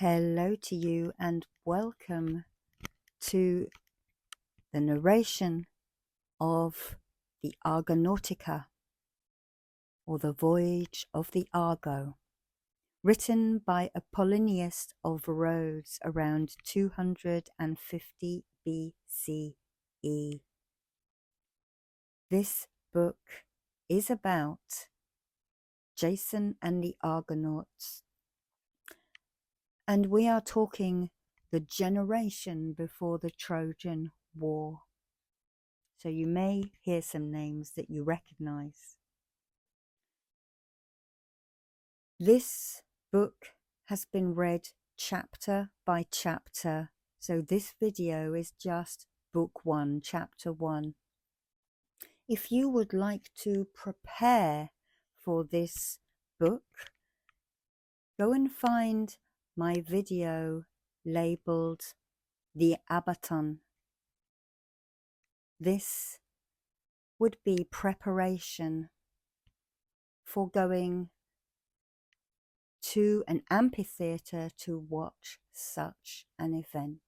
Hello to you and welcome to the narration of the Arganautica, or the Voyage of the Argo, written by Apollonius of Rhodes around 250 BCE. This book is about Jason and the Argonauts, and we are talking the generation before the Trojan War. So you may hear some names that you recognize. This book has been read chapter by chapter. So this video is just book 1, chapter 1. If you would like to prepare for this book, go and find my video labeled The Abaton. This would be preparation for going to an amphitheatre to watch such an event.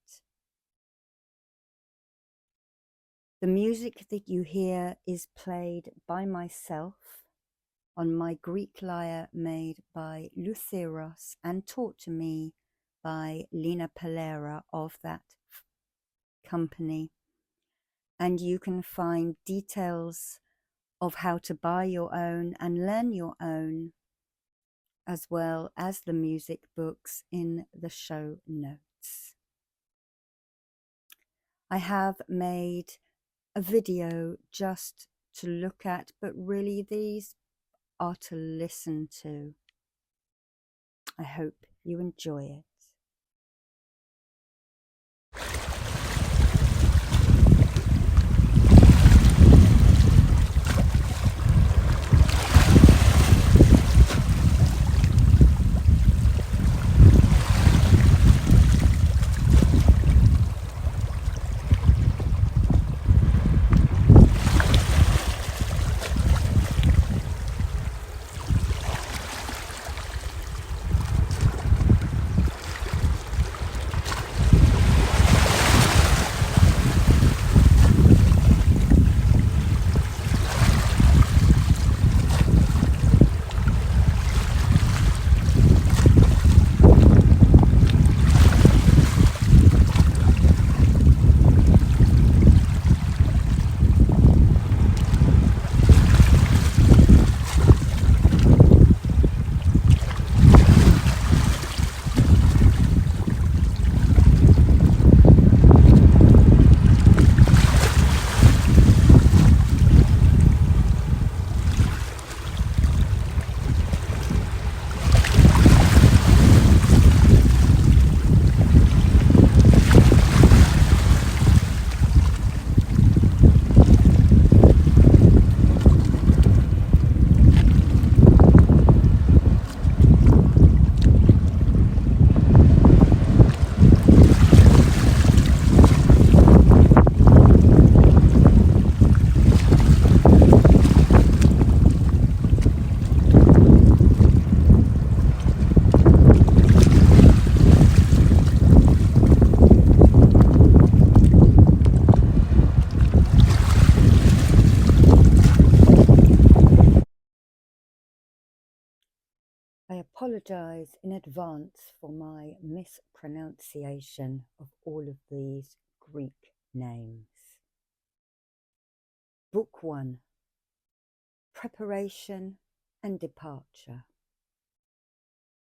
The music that you hear is played by myself on my Greek lyre made by Lutheros and taught to me by Lina Palera of that company. And you can find details of how to buy your own and learn your own, as well as the music books, in the show notes. I have made a video just to look at, but really these are to listen to. I hope you enjoy it. I apologize in advance for my mispronunciation of all of these Greek names. Book 1: Preparation and Departure.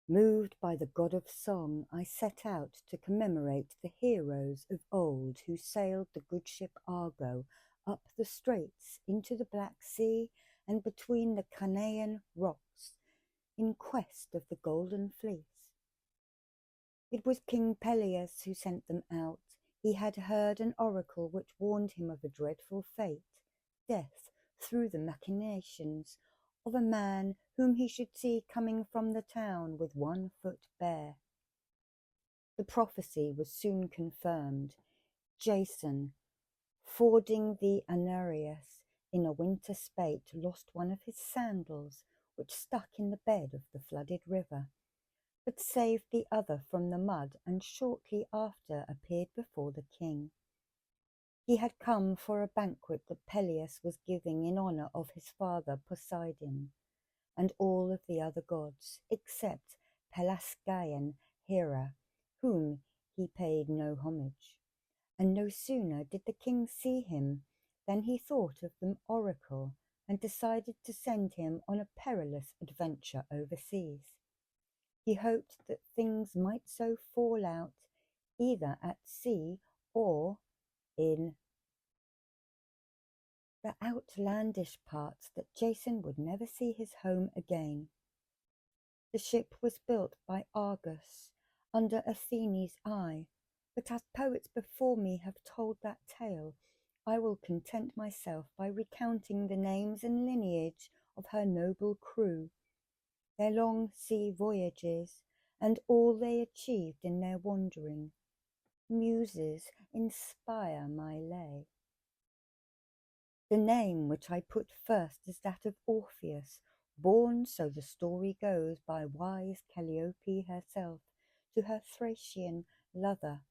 Moved by the god of song, I set out to commemorate the heroes of old who sailed the good ship Argo up the straits into the Black Sea and between the Canaan rocks, in quest of the Golden Fleece. It was King Peleus who sent them out. He had heard an oracle which warned him of a dreadful fate, death through the machinations of a man whom he should see coming from the town with 1 foot bare. The prophecy was soon confirmed. Jason, fording the Nereus in a winter spate, lost one of his sandals, which stuck in the bed of the flooded river. but saved the other from the mud, and shortly after appeared before the king. He had come for a banquet that Peleus was giving in honour of his father Poseidon, and all of the other gods, except Pelasgian Hera, whom he paid no homage. And no sooner did the king see him than he thought of the oracle and decided to send him on a perilous adventure overseas. He hoped that things might so fall out, either at sea or in the outlandish parts, that Jason would never see his home again. The ship was built by Argus under Athene's eye, but as poets before me have told that tale, I will content myself by recounting the names and lineage of her noble crew, their long sea voyages, and all they achieved in their wandering. Muses, inspire my lay. The name which I put first is that of Orpheus, born, so the story goes, by wise Calliope herself to her Thracian lover,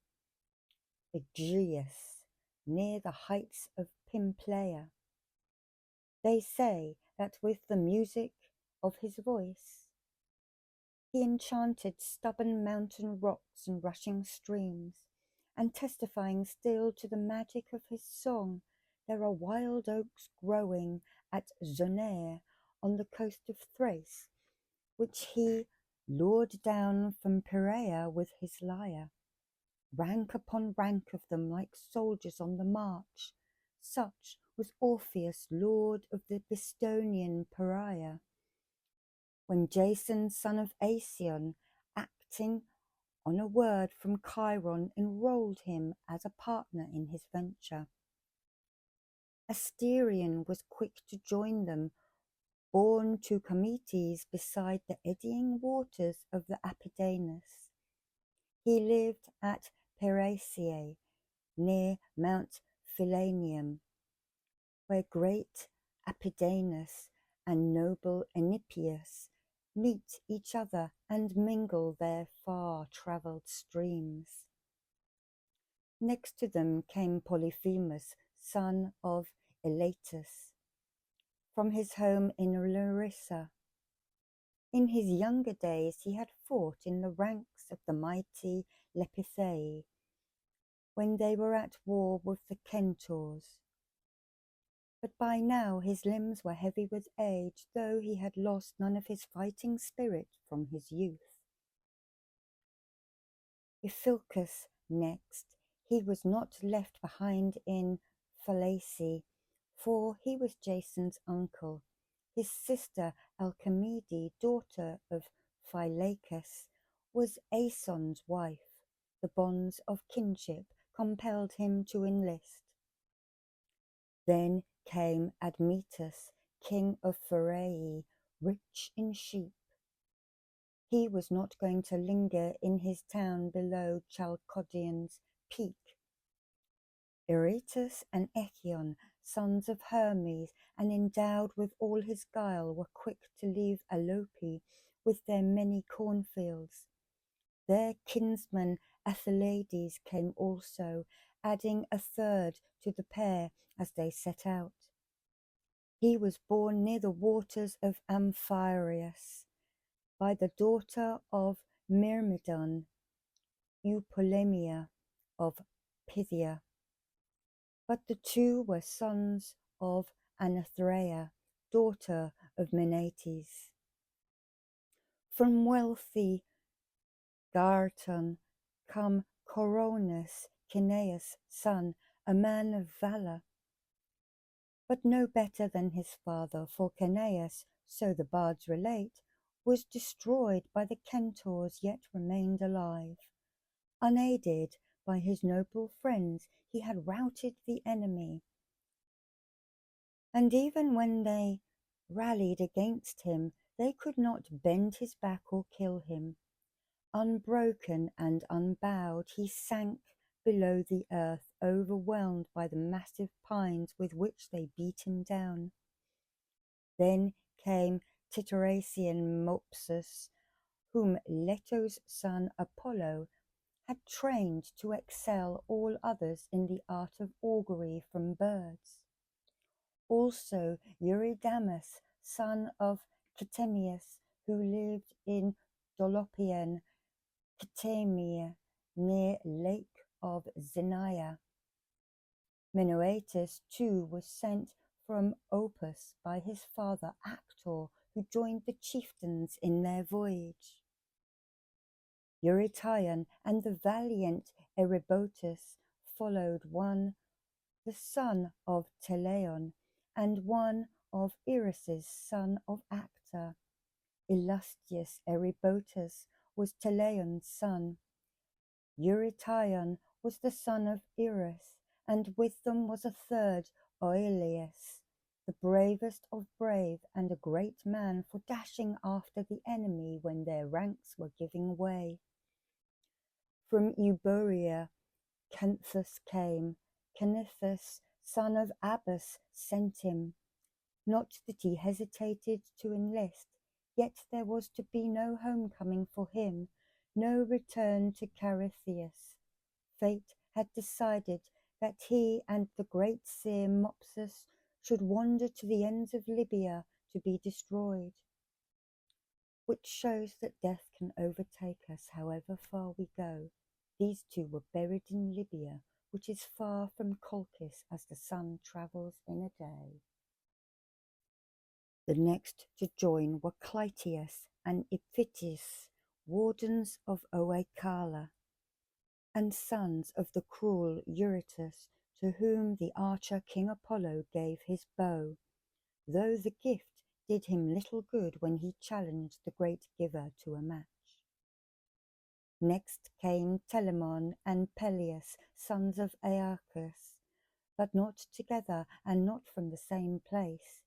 Aegeus, near the heights of Pymplaea. They say that with the music of his voice he enchanted stubborn mountain rocks and rushing streams, and testifying still to the magic of his song, there are wild oaks growing at Zonae on the coast of Thrace, which he lured down from Perea with his lyre. Rank upon rank of them, like soldiers on the march, such was Orpheus, lord of the Bistonian Perea. When Jason, son of Aeson, acting on a word from Chiron, enrolled him as a partner in his venture. Asterion was quick to join them, born to Koumartzis beside the eddying waters of the Apidanus. He lived at Peraceae, near Mount Philanium, where great Apidanus and noble Enipeus meet each other and mingle their far-travelled streams. Next to them came Polyphemus, son of Elatus, from his home in Larissa. In his younger days he had fought in the ranks of the mighty Lepithae, when they were at war with the Centaurs. But by now his limbs were heavy with age, though he had lost none of his fighting spirit from his youth. Iphiclus next, he was not left behind in Phallace, for he was Jason's uncle. His sister Alcimede, daughter of Phylacus, was Aeson's wife. The bonds of kinship compelled him to enlist. Then came Admetus, king of Pherae, rich in sheep. He was not going to linger in his town below Chalcodion's peak. Eurytus and Echion, sons of Hermes, and endowed with all his guile, were quick to leave Alope with their many cornfields. Their kinsman Athalides came also, adding a third to the pair as they set out. He was born near the waters of Amphiaraus by the daughter of Myrmidon, Eupolemia of Pythia. But the two were sons of Anathraea, daughter of Menaetes. From wealthy Garton come Coronis, Cineas' son, a man of valour, but no better than his father, for Cineas, so the bards relate, was destroyed by the Centaurs, yet remained alive. Unaided by his noble friends, he had routed the enemy, and even when they rallied against him, they could not bend his back or kill him. Unbroken and unbowed, he sank below the earth, overwhelmed by the massive pines with which they beat him down. Then came Titaresian Mopsus whom Leto's son Apollo had trained to excel all others in the art of augury from birds. Also Eurydamas, son of Ctemius, who lived in Dolopian Ctemia, near Lake of Xenia. Menoetus too was sent from Opus by his father Actor, who joined the chieftains in their voyage. Eurytion and the valiant Erybotus followed, one the son of Teleon, and one of Irus's son of Actor. Illustrious Erybotus was Teleon's son. Eurytion was the son of Irus, and with them was a third, Oileus, the bravest of brave, and a great man for dashing after the enemy when their ranks were giving way. From Euboea Canthus came. Canithus, son of Abas, sent him. Not that he hesitated to enlist, yet there was to be no homecoming for him, no return to Carytheus. Fate had decided that he and the great seer Mopsus should wander to the ends of Libya to be destroyed. Which shows that death can overtake us however far we go. These two were buried in Libya, which is far from Colchis as the sun travels in a day. The next to join were Clytius and Iphitus, wardens of Oecala, and sons of the cruel Eurytus, to whom the archer King Apollo gave his bow, though the gift did him little good when he challenged the great giver to a match. Next came Telamon and Peleus, sons of Aeacus, but not together and not from the same place.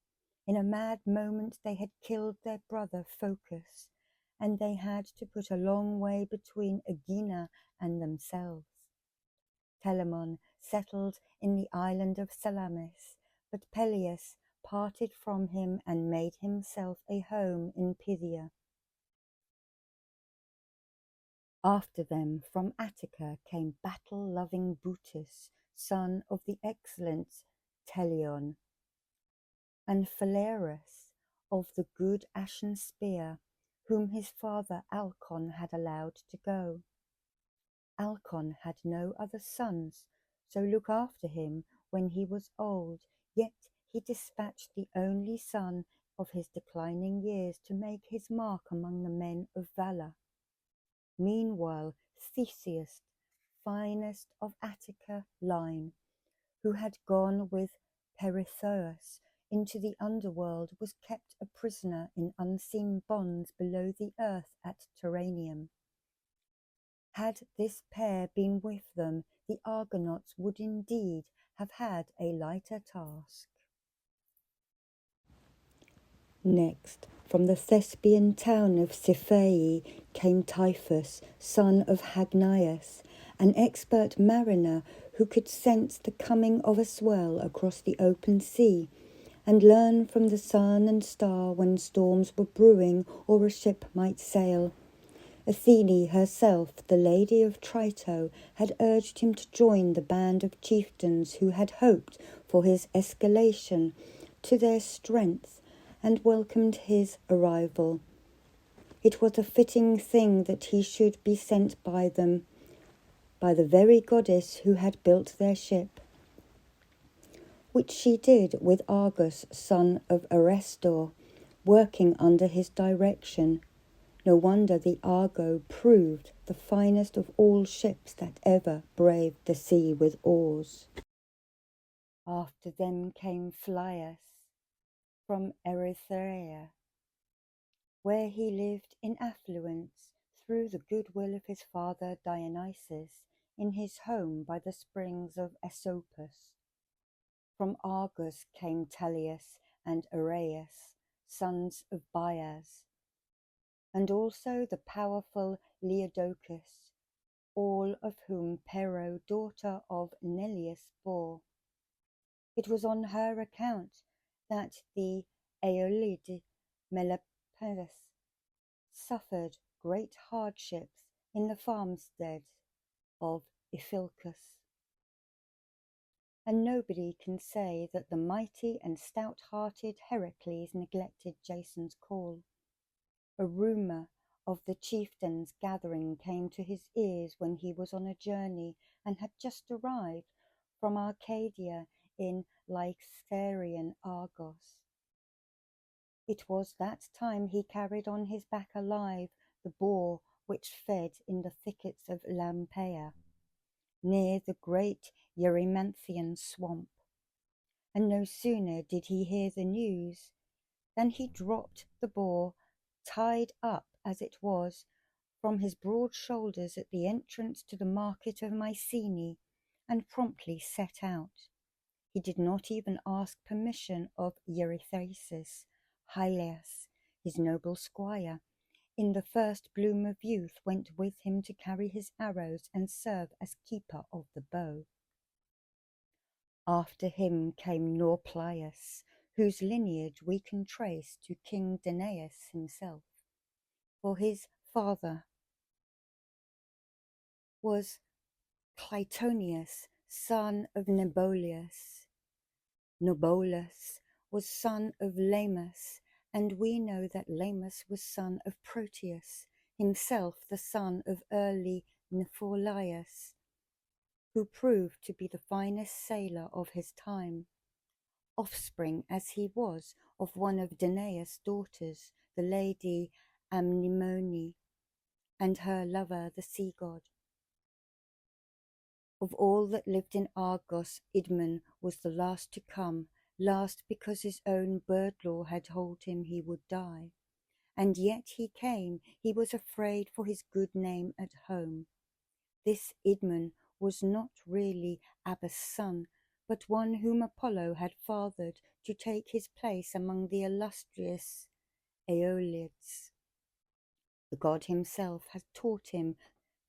In a mad moment they had killed their brother Phocus, and they had to put a long way between Aegina and themselves. Telamon settled in the island of Salamis, but Peleus parted from him and made himself a home in Phthia. After them from Attica came battle-loving Bootus, son of the excellent Teleon, and Phalaris of the good ashen spear, whom his father Alcon had allowed to go. Alcon had no other sons, so look after him when he was old, yet he dispatched the only son of his declining years to make his mark among the men of valour. Meanwhile Theseus, finest of Attica line, who had gone with Perithous into the underworld, was kept a prisoner in unseen bonds below the earth at Terranium. Had this pair been with them, the Argonauts would indeed have had a lighter task. Next, from the Thespian town of Cyphae came Typhus, son of Hagnias, an expert mariner who could sense the coming of a swell across the open sea, and learn from the sun and star when storms were brewing or a ship might sail. Athene herself, the lady of Trito, had urged him to join the band of chieftains who had hoped for his escalation to their strength, and welcomed his arrival. It was a fitting thing that he should be sent by them, by the very goddess who had built their ship, which she did with Argus, son of Arestor, working under his direction. No wonder the Argo proved the finest of all ships that ever braved the sea with oars. After them came Phlius from Erythrea, where he lived in affluence through the goodwill of his father Dionysus in his home by the springs of Aesopus. From Argos came Talius and Areus, sons of Bias, and also the powerful Leodocus, all of whom Pero, daughter of Neleus, bore. It was on her account that the Aeolid Melapus suffered great hardships in the farmstead of Iphilcus. And nobody can say that the mighty and stout-hearted Heracles neglected Jason's call. A rumour of the chieftain's gathering came to his ears when he was on a journey and had just arrived from Arcadia in Lyxarian Argos. It was that time he carried on his back alive the boar which fed in the thickets of Lampeia, near the great Eurymanthian swamp. And no sooner did he hear the news than he dropped the boar, tied up as it was, from his broad shoulders at the entrance to the market of Mycenae, and promptly set out. He did not even ask permission of Eurystheus. Hylas, his noble squire, in the first bloom of youth, went with him to carry his arrows and serve as keeper of the bow. After him came Nauplius, whose lineage we can trace to King Danaus himself, for his father was Clytonius, son of Nebolus. Nebolus was son of Lamus, and we know that Lamus was son of Proteus, himself the son of early Nepholius, who proved to be the finest sailor of his time, offspring as he was of one of Danaus' daughters, the lady Amnemone, and her lover the sea god. Of all that lived in Argos, Idmon was the last to come, last because his own bird law had told him he would die. And yet he came. He was afraid for his good name at home. This Idmon was not really Abba's son, but one whom Apollo had fathered to take his place among the illustrious Aeolids. The god himself had taught him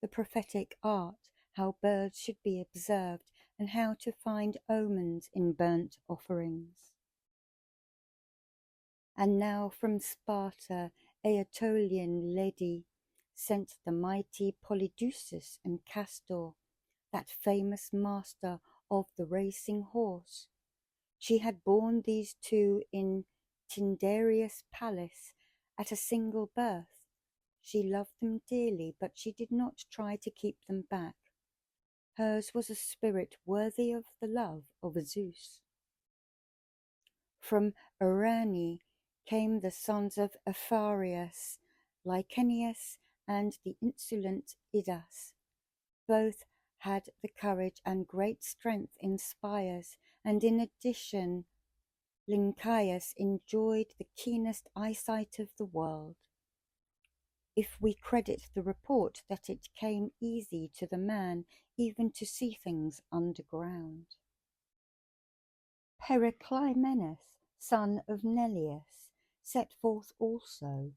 the prophetic art, how birds should be observed, and how to find omens in burnt offerings. And now from Sparta Aetolian Lady sent the mighty Polydeuces and Castor, that famous master of the racing horse. She had borne these two in Tyndareus' palace at a single birth. She loved them dearly, but she did not try to keep them back. Hers was a spirit worthy of the love of Zeus. From Arani came the sons of Apharius, Licinius, and the insolent Idas. Both had the courage and great strength in spears, and in addition Lyncaius enjoyed the keenest eyesight of the world, if we credit the report that it came easy to the man even to see things underground. Periclymenus, son of Neleus, set forth also.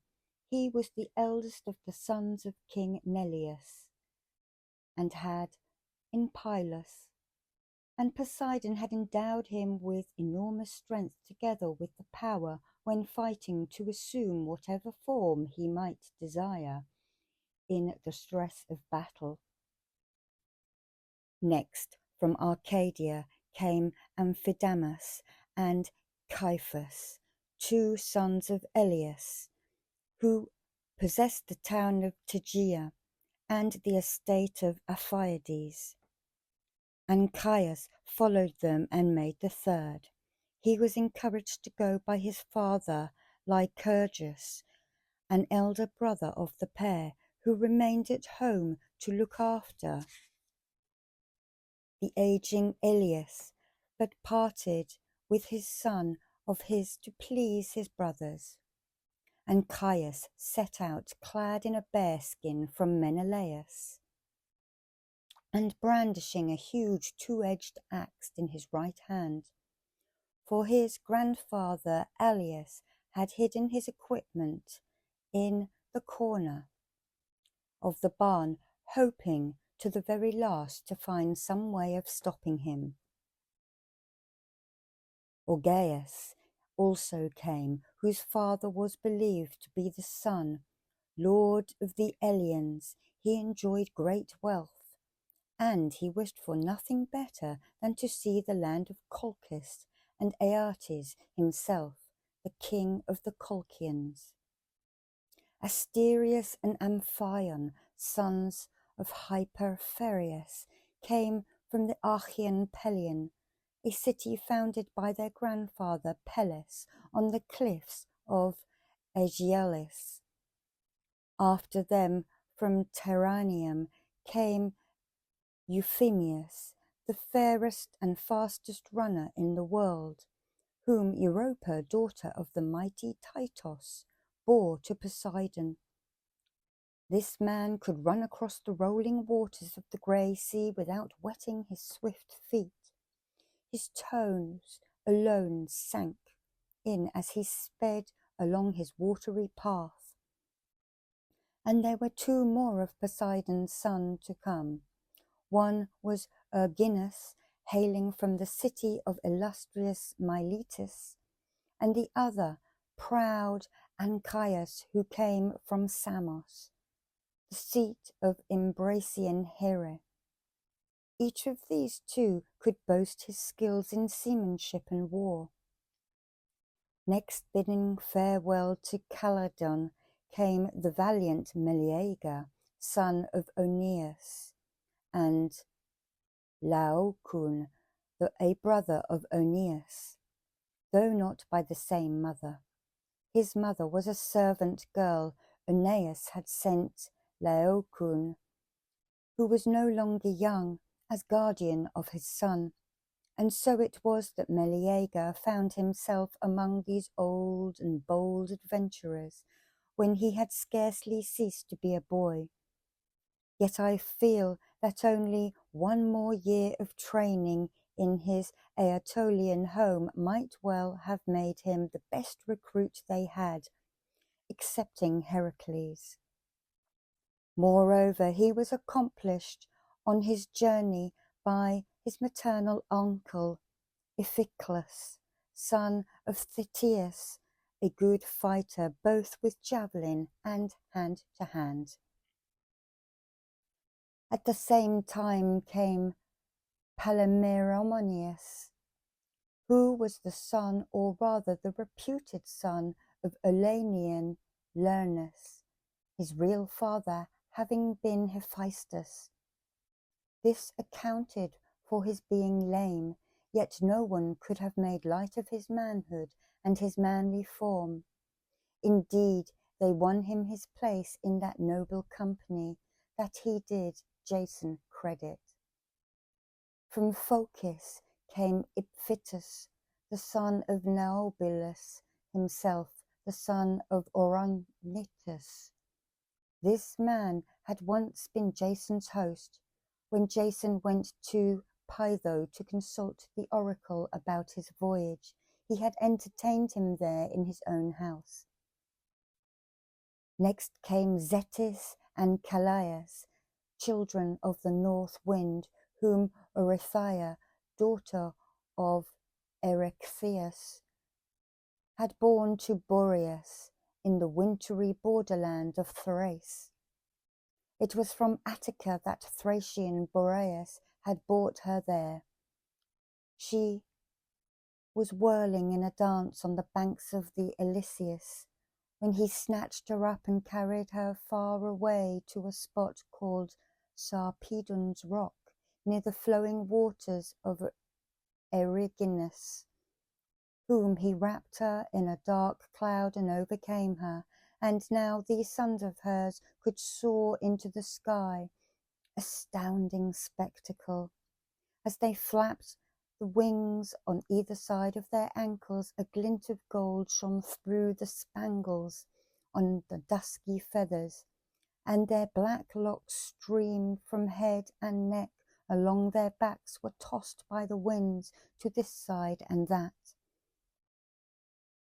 He was the eldest of the sons of King Neleus, and had in Pylus, and Poseidon had endowed him with enormous strength together with the power, when fighting, to assume whatever form he might desire in the stress of battle. Next, from Arcadia came Amphidamas and Caiphas, two sons of Elias, who possessed the town of Tegea and the estate of Aphiades. And Caius followed them and made the third. He was encouraged to go by his father Lycurgus, an elder brother of the pair, who remained at home to look after the aging Elias, but parted with his son of his to please his brothers. And Caius set out clad in a bearskin from Menelaus, and brandishing a huge two-edged axe in his right hand. For his grandfather Alius had hidden his equipment in the corner of the barn, hoping to the very last to find some way of stopping him. Augeas also came, whose father was believed to be the son lord of the Eleans, he enjoyed great wealth, and he wished for nothing better than to see the land of Colchis and Aeates himself, the king of the Colchians. Asterius and Amphion, sons of Hyperphereus, came from the Achaean Pelion, a city founded by their grandfather Pelles on the cliffs of Aegialis. After them from Terranium came Euphemius, the fairest and fastest runner in the world, whom Europa, daughter of the mighty Titos, bore to Poseidon. This man could run across the rolling waters of the grey sea without wetting his swift feet. His toes alone sank in as he sped along his watery path. And there were two more of Poseidon's son to come. One was Erginus, hailing from the city of illustrious Miletus, and the other, proud Anchias, who came from Samos, the seat of Imbracian Here. Each of these two could boast his skills in seamanship and war. Next, bidding farewell to Calydon, came the valiant Meleager, son of Oeneus, and Laocoon, a brother of Oeneus, though not by the same mother. His mother was a servant girl Oeneus had sent Laocoon, who was no longer young, as guardian of his son, and so it was that Meleager found himself among these old and bold adventurers when he had scarcely ceased to be a boy. Yet I feel that only one more year of training in his Aetolian home might well have made him the best recruit they had, excepting Heracles. Moreover, he was accomplished on his journey by his maternal uncle, Iphiclus, son of Thetis, a good fighter both with javelin and hand to hand. At the same time came Palamyromonius, who was the son, or rather the reputed son, of Olenian Lernus, his real father having been Hephaestus. This accounted for his being lame, yet no one could have made light of his manhood and his manly form. Indeed, they won him his place in that noble company, that he did Jason credit. From Phocis came Iphitus, the son of Neobilus himself, the son of Oronitus. This man had once been Jason's host, when Jason went to Pytho to consult the oracle about his voyage. He had entertained him there in his own house. Next came Zetis and Callias, children of the north wind, whom Oreithyia, daughter of Erechtheus, had borne to Boreas in the wintry borderland of Thrace. It was from Attica that Thracian Boreas had brought her there. She was whirling in a dance on the banks of the Ilyssus, when he snatched her up and carried her far away to a spot called Sarpedon's Rock, near the flowing waters of Eriginus, whom he wrapped her in a dark cloud and overcame her, and now these sons of hers could soar into the sky, astounding spectacle. As they flapped the wings on either side of their ankles, a glint of gold shone through the spangles on the dusky feathers, and their black locks streamed from head and neck along their backs, were tossed by the winds to this side and that.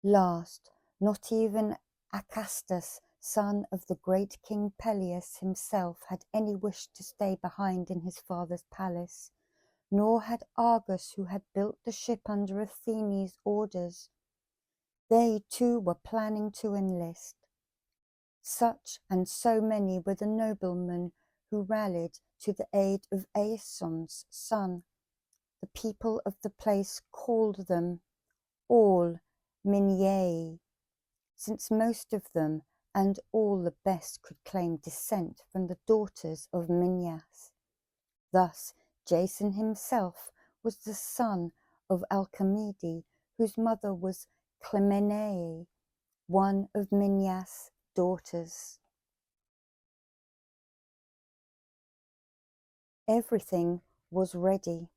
Last, not even Acastus, son of the great King Peleus himself, had any wish to stay behind in his father's palace, nor had Argus, who had built the ship under Athene's orders. They too were planning to enlist. Such and so many were the noblemen who rallied to the aid of Aeson's son. The people of the place called them all Miniae, since most of them and all the best could claim descent from the daughters of Minyas. Thus Jason himself was the son of Alcimede, whose mother was Clemenae, one of Minyas' daughters. Everything was ready.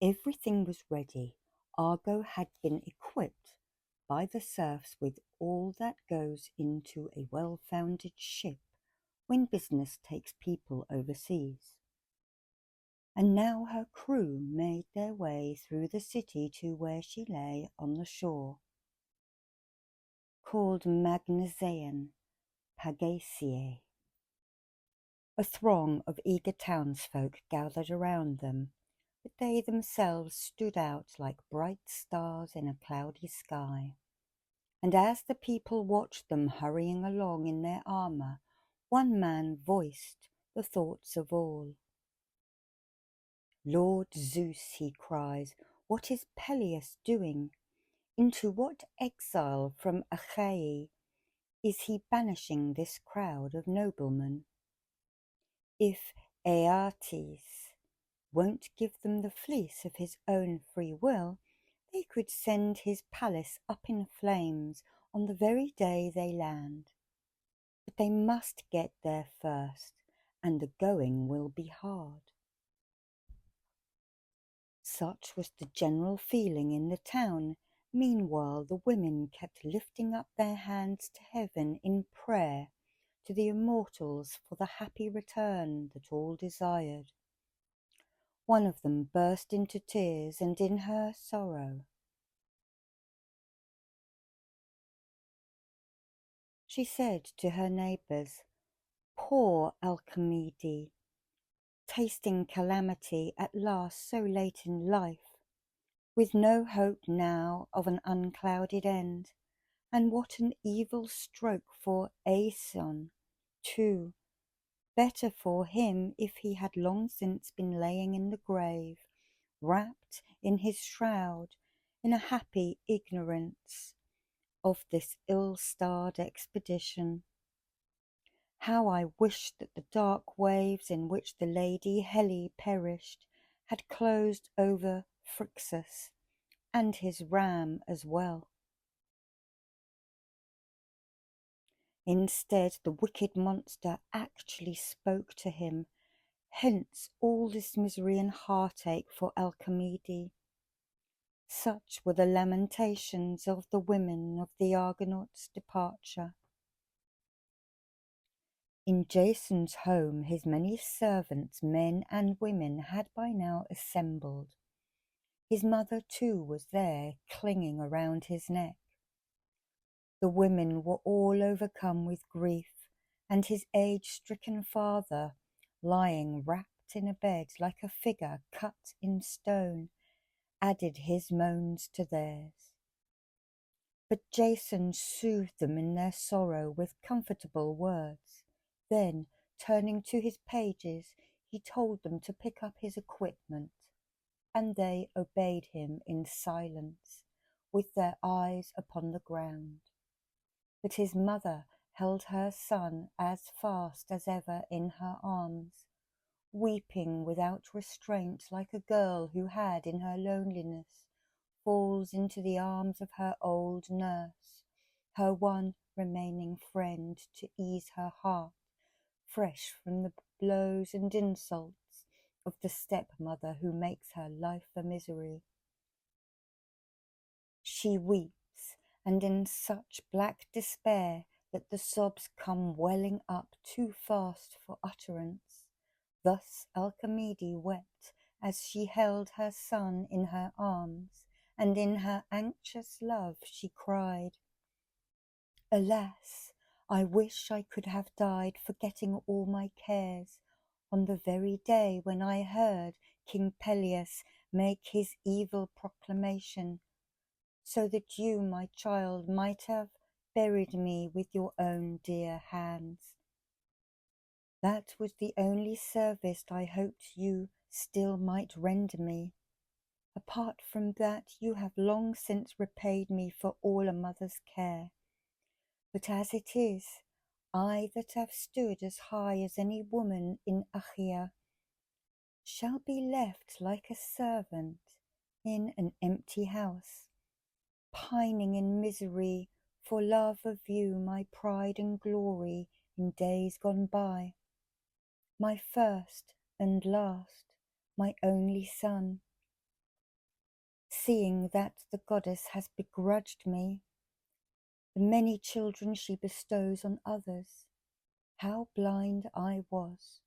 Everything was ready. Argo had been equipped by the serfs with all that goes into a well-founded ship when business takes people overseas. And now her crew made their way through the city to where she lay on the shore, called Magnesian Pagaceae. A throng of eager townsfolk gathered around them, but they themselves stood out like bright stars in a cloudy sky. And as the people watched them hurrying along in their armour, one man voiced the thoughts of all. "Lord Zeus," he cries, "what is Peleus doing? Into what exile from Achaea is he banishing this crowd of noblemen? If Aeates won't give them the fleece of his own free will, they could send his palace up in flames on the very day they land. But they must get there first, and the going will be hard." Such was the general feeling in the town. Meanwhile, the women kept lifting up their hands to heaven in prayer to the immortals for the happy return that all desired. One of them burst into tears, and in her sorrow she said to her neighbours, "Poor Alcimede, tasting calamity at last so late in life, with no hope now of an unclouded end. And what an evil stroke for Aeson, too. Better for him if he had long since been laying in the grave, wrapped in his shroud, in a happy ignorance of this ill-starred expedition. How I wished that the dark waves in which the Lady Helle perished had closed over Phrixus and his ram as well. Instead, the wicked monster actually spoke to him, hence all this misery and heartache for Alcimede." Such were the lamentations of the women of the Argonauts' departure. In Jason's home his many servants, men and women, had by now assembled. His mother too was there, clinging around his neck. The women were all overcome with grief, and his age-stricken father, lying wrapped in a bed like a figure cut in stone, added his moans to theirs. But Jason soothed them in their sorrow with comfortable words. Then, turning to his pages, he told them to pick up his equipment, and they obeyed him in silence, with their eyes upon the ground. But his mother held her son as fast as ever in her arms, weeping without restraint like a girl who had, in her loneliness, falls into the arms of her old nurse, her one remaining friend to ease her heart, fresh from the blows and insults of the stepmother who makes her life a misery. She weeps, and in such black despair that the sobs come welling up too fast for utterance. Thus Alcimede wept as she held her son in her arms, and in her anxious love she cried, "Alas, I wish I could have died, forgetting all my cares, on the very day when I heard King Peleus make his evil proclamation, so that you, my child, might have buried me with your own dear hands. That was the only service I hoped you still might render me. Apart from that, you have long since repaid me for all a mother's care. But as it is, I that have stood as high as any woman in Achaia shall be left like a servant in an empty house, pining in misery for love of you, my pride and glory in days gone by, my first and last, my only son. Seeing that the goddess has begrudged me the many children she bestows on others, how blind I was.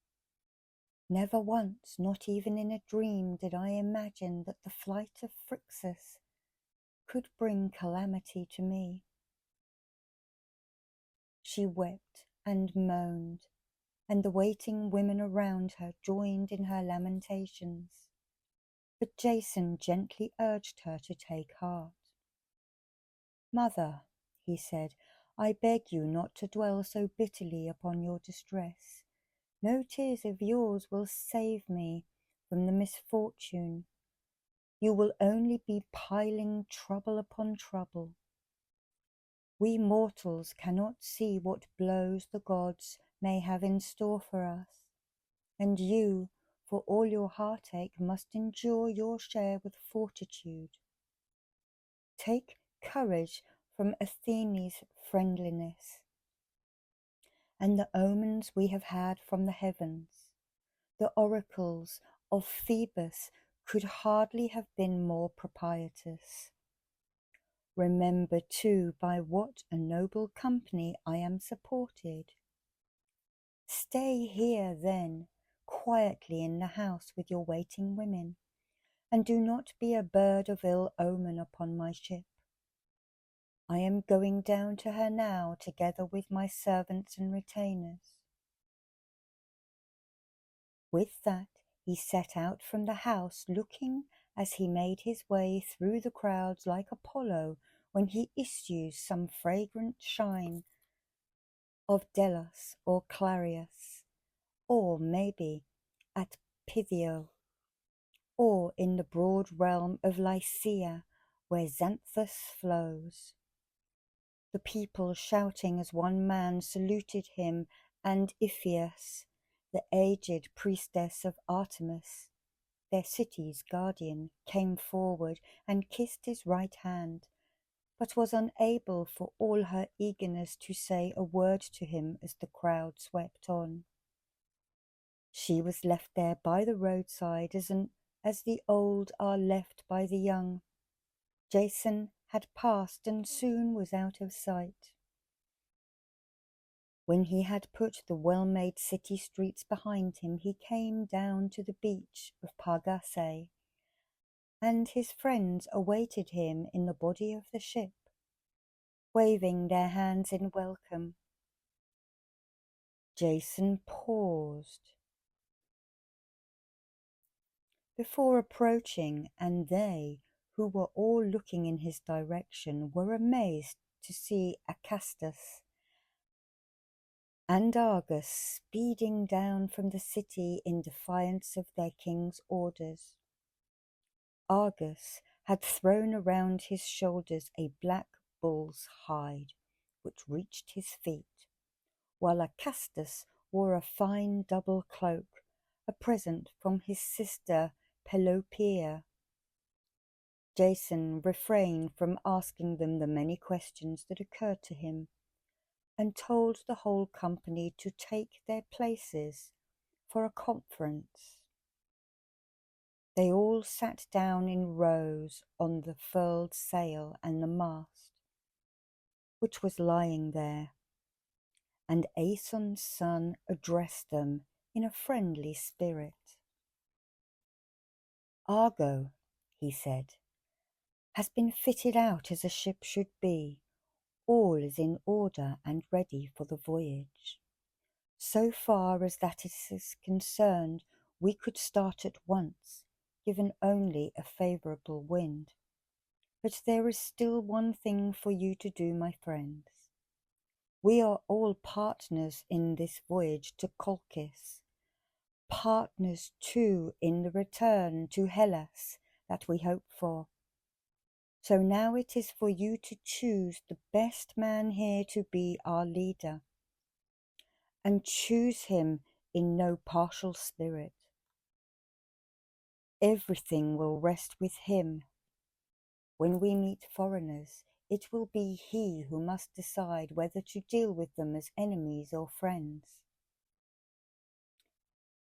Never once, not even in a dream, did I imagine that the flight of Phrixus could bring calamity to me. She wept and moaned, and the waiting women around her joined in her lamentations. But Jason gently urged her to take heart. "Mother," he said, "I beg you not to dwell so bitterly upon your distress. No tears of yours will save me from the misfortune. You will only be piling trouble upon trouble. We mortals cannot see what blows the gods may have in store for us, and you, for all your heartache, must endure your share with fortitude. Take courage from Athene's friendliness, and the omens we have had from the heavens. The oracles of Phoebus could hardly have been more propitious. Remember, too, by what a noble company I am supported. Stay here, then, quietly in the house with your waiting women, and do not be a bird of ill omen upon my ship. I am going down to her now, together with my servants and retainers." With that, he set out from the house, looking as he made his way through the crowds like Apollo when he issues some fragrant shine of Delos or Clarius, or maybe at Pythio, or in the broad realm of Lycia, where Xanthus flows. The people, shouting as one man, saluted him, and Iphias, the aged priestess of Artemis, their city's guardian, came forward and kissed his right hand, but was unable for all her eagerness to say a word to him as the crowd swept on. She was left there by the roadside as the old are left by the young. Jason had passed and soon was out of sight. When he had put the well-made city streets behind him, he came down to the beach of Pargasae, and his friends awaited him in the body of the ship, waving their hands in welcome. Jason paused before approaching, and they, who were all looking in his direction, were amazed to see Acastus and Argus speeding down from the city in defiance of their king's orders. Argus had thrown around his shoulders a black bull's hide, which reached his feet, while Acastus wore a fine double cloak, a present from his sister Pelopeia. Jason refrained from asking them the many questions that occurred to him, and told the whole company to take their places for a conference. They all sat down in rows on the furled sail and the mast, which was lying there, and Aeson's son addressed them in a friendly spirit. "Argo," he said, "has been fitted out as a ship should be. All is in order and ready for the voyage. So far as that is concerned, we could start at once, given only a favourable wind. But there is still one thing for you to do, my friends. We are all partners in this voyage to Colchis, partners too in the return to Hellas that we hope for. So now it is for you to choose the best man here to be our leader, and choose him in no partial spirit. Everything will rest with him. When we meet foreigners, it will be he who must decide whether to deal with them as enemies or friends.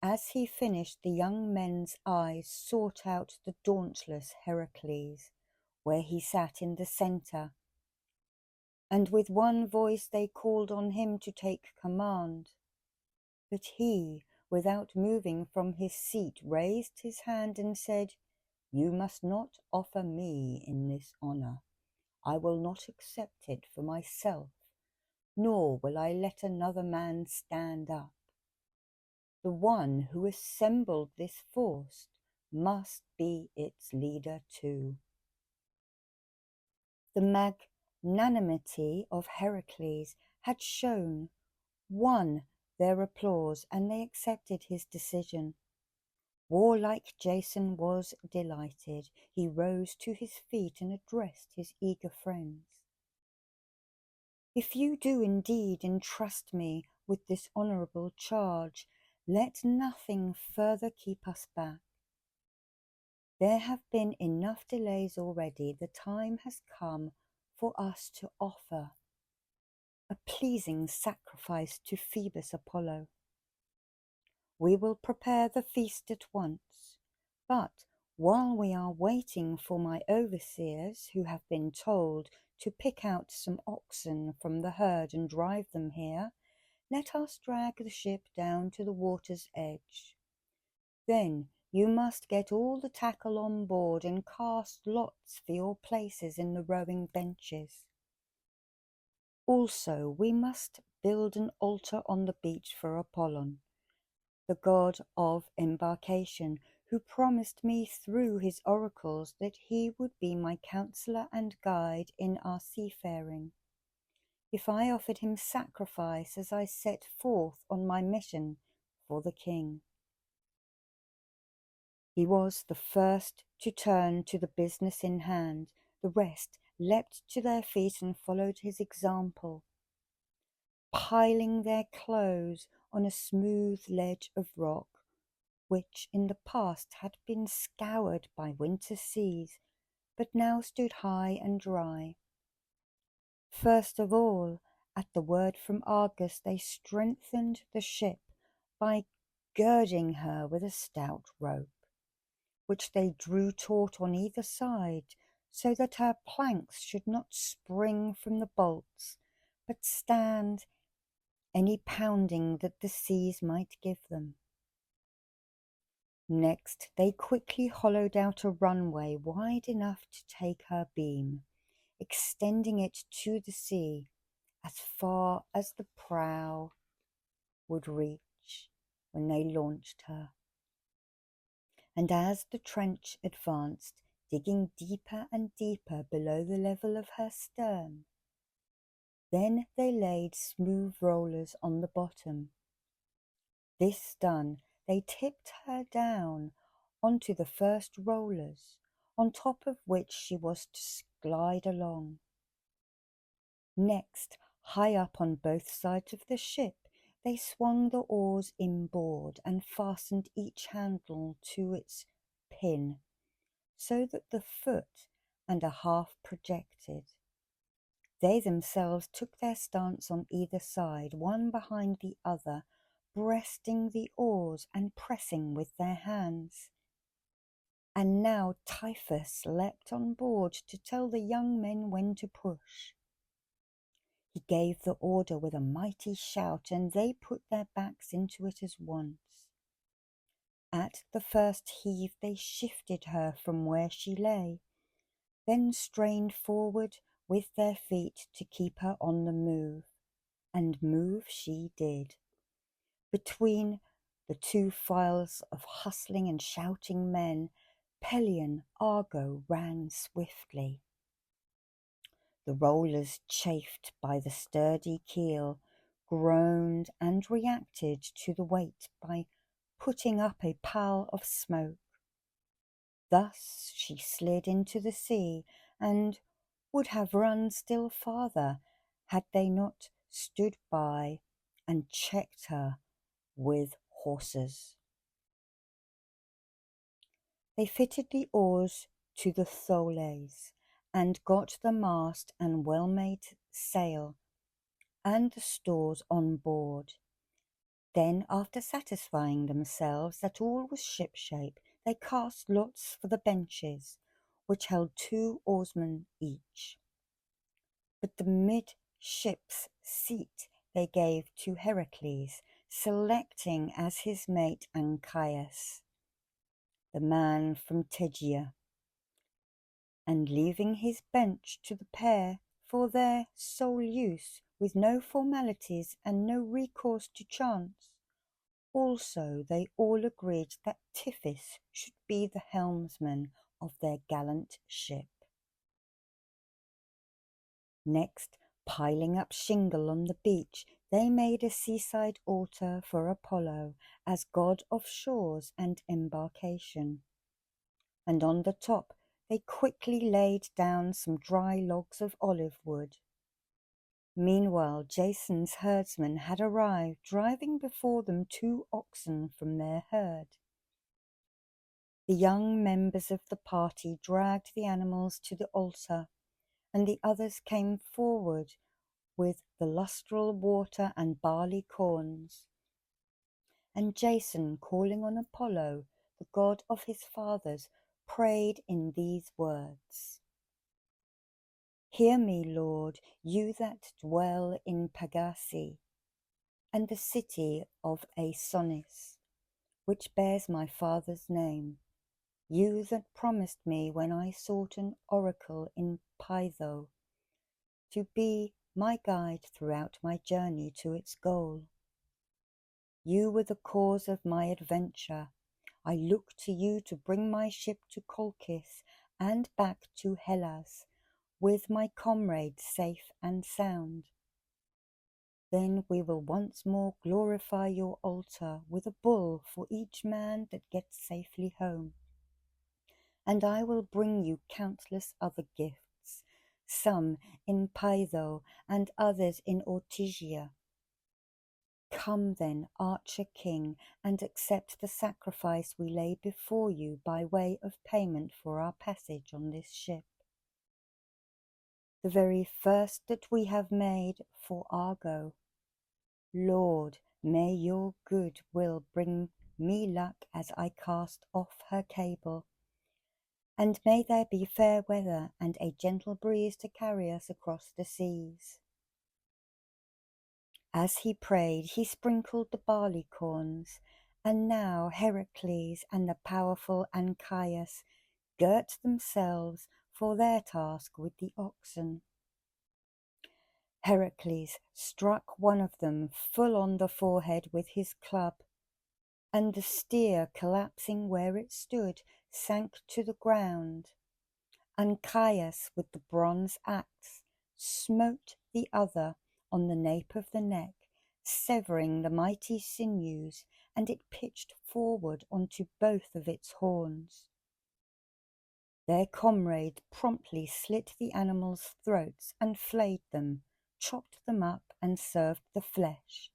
As he finished, the young men's eyes sought out the dauntless Heracles, where he sat in the centre, and with one voice they called on him to take command. But he, without moving from his seat, raised his hand and said, "You must not offer me in this honour. I will not accept it for myself, nor will I let another man stand up. The one who assembled this force must be its leader too." The magnanimity of Heracles had won their applause, and they accepted his decision. Warlike Jason was delighted. He rose to his feet and addressed his eager friends. "If you do indeed entrust me with this honourable charge, let nothing further keep us back. There have been enough delays already. The time has come for us to offer a pleasing sacrifice to Phoebus Apollo. We will prepare the feast at once, but while we are waiting for my overseers, who have been told to pick out some oxen from the herd and drive them here, let us drag the ship down to the water's edge. Then you must get all the tackle on board and cast lots for your places in the rowing benches. Also, we must build an altar on the beach for Apollon, the god of embarkation, who promised me through his oracles that he would be my counsellor and guide in our seafaring, if I offered him sacrifice as I set forth on my mission for the king. He was the first to turn to the business in hand. The rest leapt to their feet and followed his example, piling their clothes on a smooth ledge of rock, which in the past had been scoured by winter seas, but now stood high and dry. First of all, at the word from Argus, they strengthened the ship by girding her with a stout rope, which they drew taut on either side, so that her planks should not spring from the bolts, but stand any pounding that the seas might give them. Next, they quickly hollowed out a runway wide enough to take her beam, extending it to the sea as far as the prow would reach when they launched her. And as the trench advanced, digging deeper and deeper below the level of her stern, then they laid smooth rollers on the bottom. This done, they tipped her down onto the first rollers, on top of which she was to glide along. Next, high up on both sides of the ship, they swung the oars inboard and fastened each handle to its pin, so that the foot and a half projected. They themselves took their stance on either side, one behind the other, breasting the oars and pressing with their hands. And now Typhus leapt on board to tell the young men when to push. He gave the order with a mighty shout, and they put their backs into it as once. At the first heave they shifted her from where she lay, then strained forward with their feet to keep her on the move, and move she did. Between the two files of hustling and shouting men, Pelion Argo ran swiftly. The rollers, chafed by the sturdy keel, groaned and reacted to the weight by putting up a pall of smoke. Thus she slid into the sea and would have run still farther had they not stood by and checked her with horses. They fitted the oars to the tholes and got the mast and well-made sail and the stores on board. Then, after satisfying themselves that all was shipshape, they cast lots for the benches, which held 2 oarsmen each. But the midship's seat they gave to Heracles, selecting as his mate Anchias, the man from Tegea, and leaving his bench to the pair for their sole use, with no formalities and no recourse to chance. Also they all agreed that Tiphys should be the helmsman of their gallant ship. Next, piling up shingle on the beach, they made a seaside altar for Apollo as god of shores and embarkation. And on the top they quickly laid down some dry logs of olive wood. Meanwhile, Jason's herdsmen had arrived, driving before them 2 oxen from their herd. The young members of the party dragged the animals to the altar, and the others came forward with the lustral water and barley corns. And Jason, calling on Apollo, the god of his fathers, prayed in these words: "Hear me, Lord, you that dwell in Pagasae, and the city of Aesonis, which bears my father's name, you that promised me when I sought an oracle in Pytho, to be my guide throughout my journey to its goal. You were the cause of my adventure. I look to you to bring my ship to Colchis and back to Hellas, with my comrades safe and sound. Then we will once more glorify your altar with a bull for each man that gets safely home. And I will bring you countless other gifts, some in Pytho and others in Ortygia. Come then, Archer King, and accept the sacrifice we lay before you by way of payment for our passage on this ship. The very first that we have made for Argo. Lord, may your good will bring me luck as I cast off her cable, and may there be fair weather and a gentle breeze to carry us across the seas." As he prayed, he sprinkled the barley corns, and now Heracles and the powerful Anchias girt themselves for their task with the oxen. Heracles struck one of them full on the forehead with his club, and the steer, collapsing where it stood, sank to the ground. Anchias, with the bronze axe, smote the other on the nape of the neck, severing the mighty sinews, and it pitched forward onto both of its horns. Their comrade promptly slit the animals' throats and flayed them, chopped them up and served the flesh.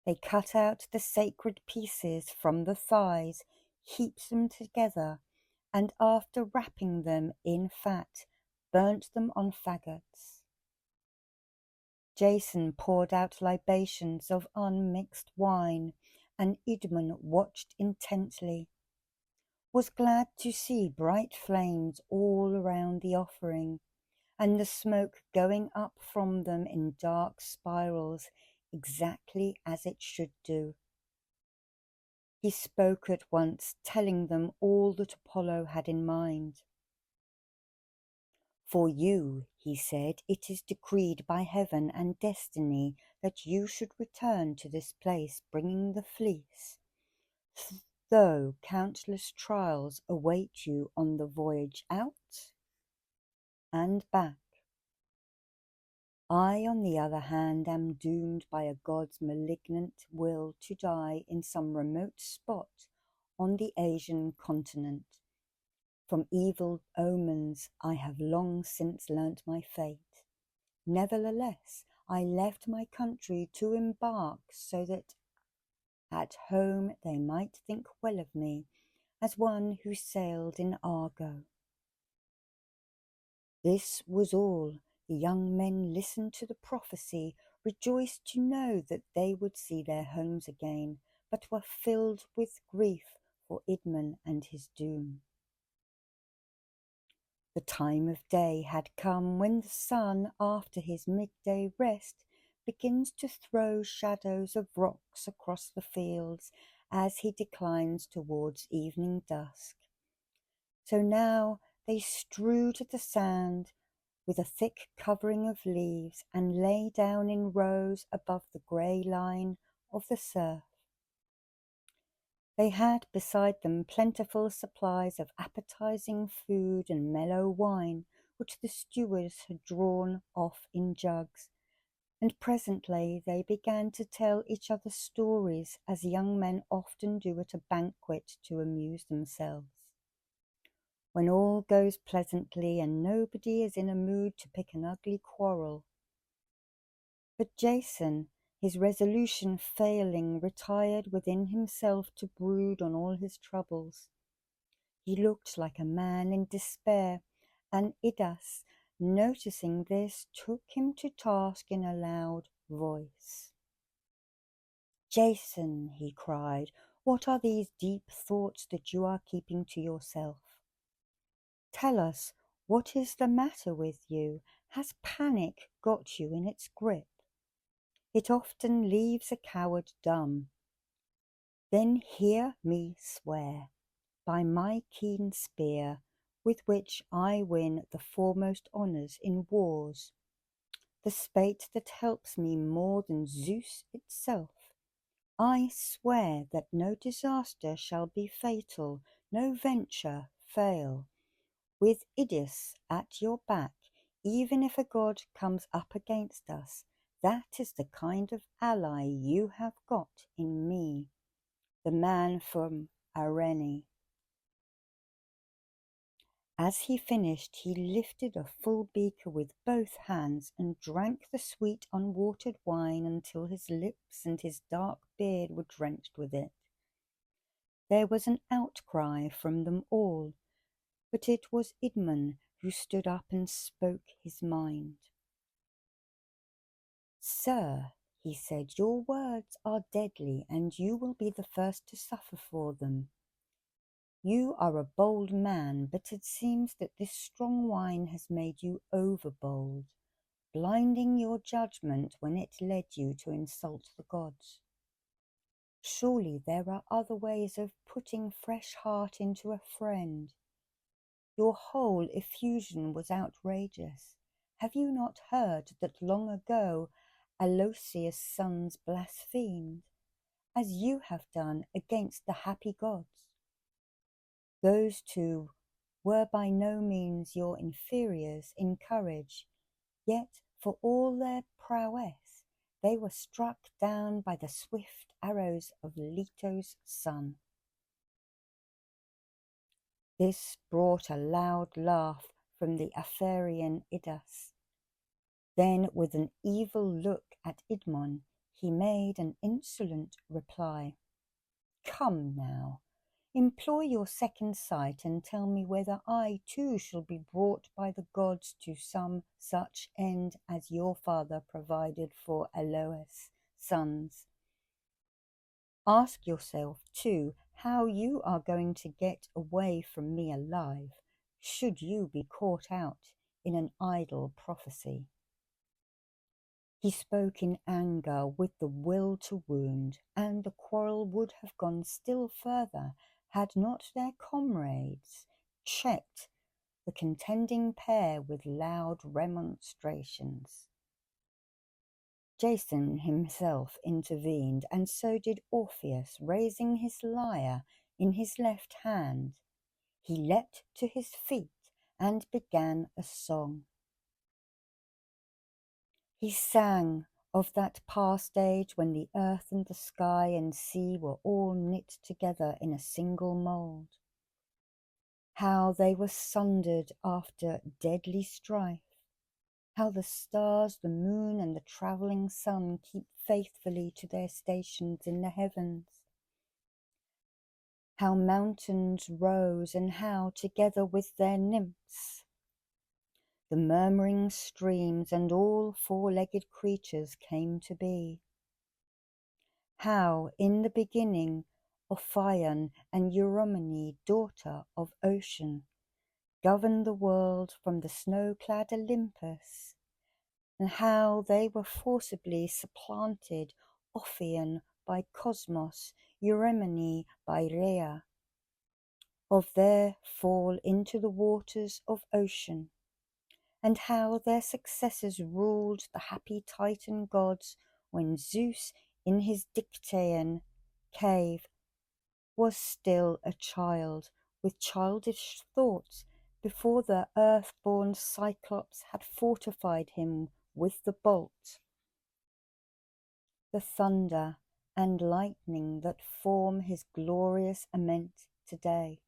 They cut out the sacred pieces from the thighs, heaped them together, and after wrapping them in fat, burnt them on faggots. Jason poured out libations of unmixed wine, and Idmon watched intently, was glad to see bright flames all around the offering, and the smoke going up from them in dark spirals, exactly as it should do. He spoke at once, telling them all that Apollo had in mind. "For you," he said, "it is decreed by heaven and destiny that you should return to this place bringing the fleece, though countless trials await you on the voyage out and back. I, on the other hand, am doomed by a god's malignant will to die in some remote spot on the Asian continent. From evil omens I have long since learnt my fate. Nevertheless, I left my country to embark so that at home they might think well of me as one who sailed in Argo. This was all. The young men listened to the prophecy, rejoiced to know that they would see their homes again, but were filled with grief for Idmon and his doom. The time of day had come when the sun, after his midday rest, begins to throw shadows of rocks across the fields as he declines towards evening dusk. So now they strewed the sand with a thick covering of leaves and lay down in rows above the grey line of the surf. They had beside them plentiful supplies of appetizing food and mellow wine, which the stewards had drawn off in jugs, and presently they began to tell each other stories, as young men often do at a banquet to amuse themselves. When all goes pleasantly and nobody is in a mood to pick an ugly quarrel. But Jason, his resolution failing, retired within himself to brood on all his troubles. He looked like a man in despair, and Idas, noticing this, took him to task in a loud voice. "Jason," he cried, "what are these deep thoughts that you are keeping to yourself? Tell us, what is the matter with you? Has panic got you in its grip? It often leaves a coward dumb. Then hear me swear, by my keen spear, with which I win the foremost honours in wars, the spate that helps me more than Zeus itself, I swear that no disaster shall be fatal, no venture fail. With Idis at your back, even if a god comes up against us, that is the kind of ally you have got in me, the man from Arene." As he finished, he lifted a full beaker with both hands and drank the sweet unwatered wine until his lips and his dark beard were drenched with it. There was an outcry from them all, but it was Idmon who stood up and spoke his mind. "Sir," he said, "your words are deadly, and you will be the first to suffer for them. You are a bold man, but it seems that this strong wine has made you overbold, blinding your judgment when it led you to insult the gods. Surely there are other ways of putting fresh heart into a friend. Your whole effusion was outrageous. Have you not heard that long ago Alosius' sons blasphemed, as you have done, against the happy gods? Those two were by no means your inferiors in courage, yet for all their prowess they were struck down by the swift arrows of Leto's son." This brought a loud laugh from the Apharian Idas. Then, with an evil look at Idmon, he made an insolent reply. "Come now, employ your second sight and tell me whether I too shall be brought by the gods to some such end as your father provided for Aloes' sons. Ask yourself, too, how you are going to get away from me alive, should you be caught out in an idle prophecy." He spoke in anger, with the will to wound, and the quarrel would have gone still further had not their comrades checked the contending pair with loud remonstrations. Jason himself intervened, and so did Orpheus, raising his lyre in his left hand, he leapt to his feet and began a song. He sang of that past age when the earth and the sky and sea were all knit together in a single mould. How they were sundered after deadly strife. How the stars, the moon, and the travelling sun keep faithfully to their stations in the heavens. How mountains rose, and how, together with their nymphs, the murmuring streams and all four-legged creatures came to be. How, in the beginning, Ophion and Eurymene, daughter of Ocean, governed the world from the snow-clad Olympus, and how they were forcibly supplanted, Ophion by Cosmos, Eurymene by Rhea, of their fall into the waters of Ocean, and how their successors ruled the happy Titan gods when Zeus in his Dictaean cave was still a child with childish thoughts before the earth-born Cyclops had fortified him with the bolt, the thunder and lightning that form his glorious ament today.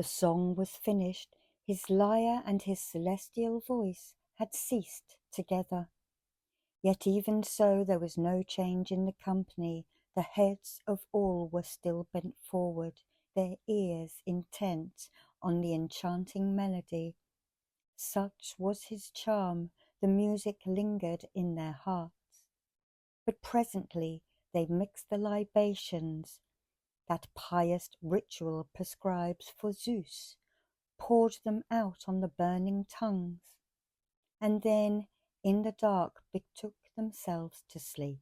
song was finished, his lyre and his celestial voice had ceased together. Yet even so there was no change in the company. The heads of all were still bent forward, their ears intent on the enchanting melody. Such was his charm, the music lingered in their hearts. But presently they mixed the libations that pious ritual prescribes for Zeus, poured them out on the burning tongues, and then in the dark betook themselves to sleep.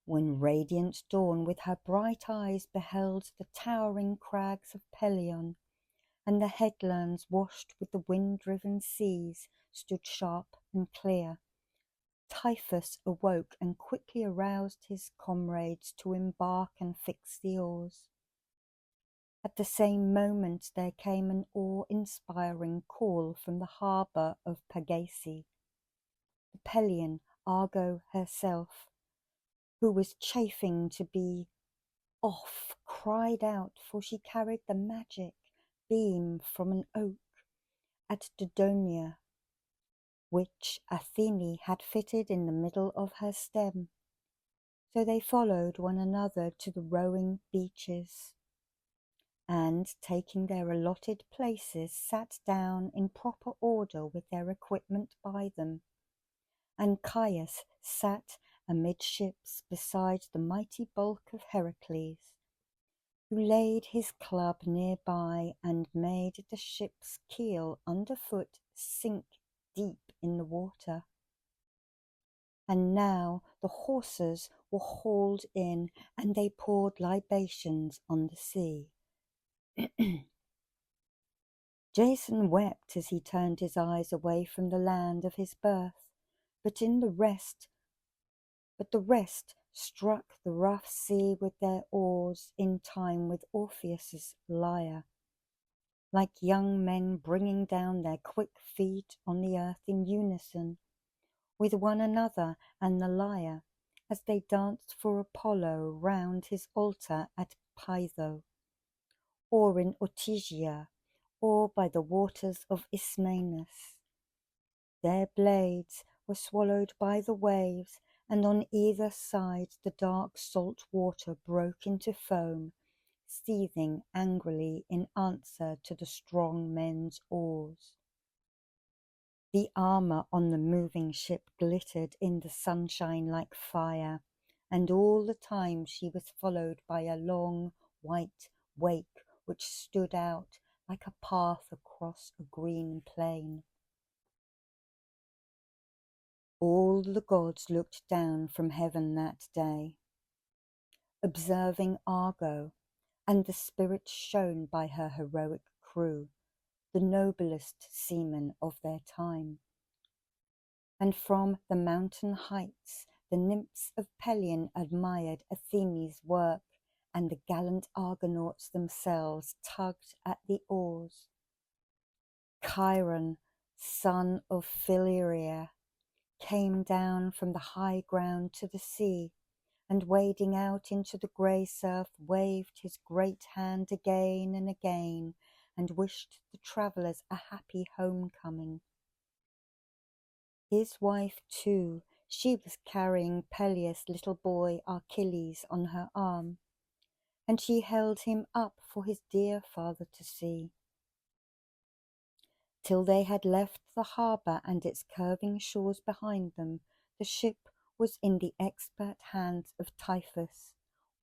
When radiant dawn with her bright eyes beheld the towering crags of Pelion, and the headlands washed with the wind-driven seas stood sharp and clear, Typhus awoke and quickly aroused his comrades to embark and fix the oars. At the same moment there came an awe-inspiring call from the harbour of Pagaisi. The Pelion, Argo herself, who was chafing to be off, cried out, for she carried the magic beam from an oak at Dodonia, which Athene had fitted in the middle of her stem. So they followed one another to the rowing beaches, and, taking their allotted places, sat down in proper order with their equipment by them. And Caius sat amidships beside the mighty bulk of Heracles, who laid his club near by and made the ship's keel underfoot sink deep in the water. And now the horses were hauled in, and they poured libations on the sea. Jason wept as he turned his eyes away from the land of his birth, but the rest struck the rough sea with their oars in time with Orpheus's lyre, like young men bringing down their quick feet on the earth in unison with one another and the lyre, as they danced for Apollo round his altar at Pytho, or in Ortygia, or by the waters of Ismenus. Their blades were swallowed by the waves, and on either side the dark salt water broke into foam, seething angrily in answer to the strong men's oars. The armour on the moving ship glittered in the sunshine like fire, and all the time she was followed by a long white wake which stood out like a path across a green plain. All the gods looked down from heaven that day, observing Argo, and the spirit shown by her heroic crew, the noblest seamen of their time. And from the mountain heights the nymphs of Pelion admired Athene's work, and the gallant Argonauts themselves tugged at the oars. Chiron, son of Philaria, came down from the high ground to the sea, and wading out into the grey surf waved his great hand again and again, and wished the travellers a happy homecoming. His wife too, she was carrying Peleus' little boy Achilles on her arm, and she held him up for his dear father to see. Till they had left the harbour and its curving shores behind them, the ship was in the expert hands of Typhus,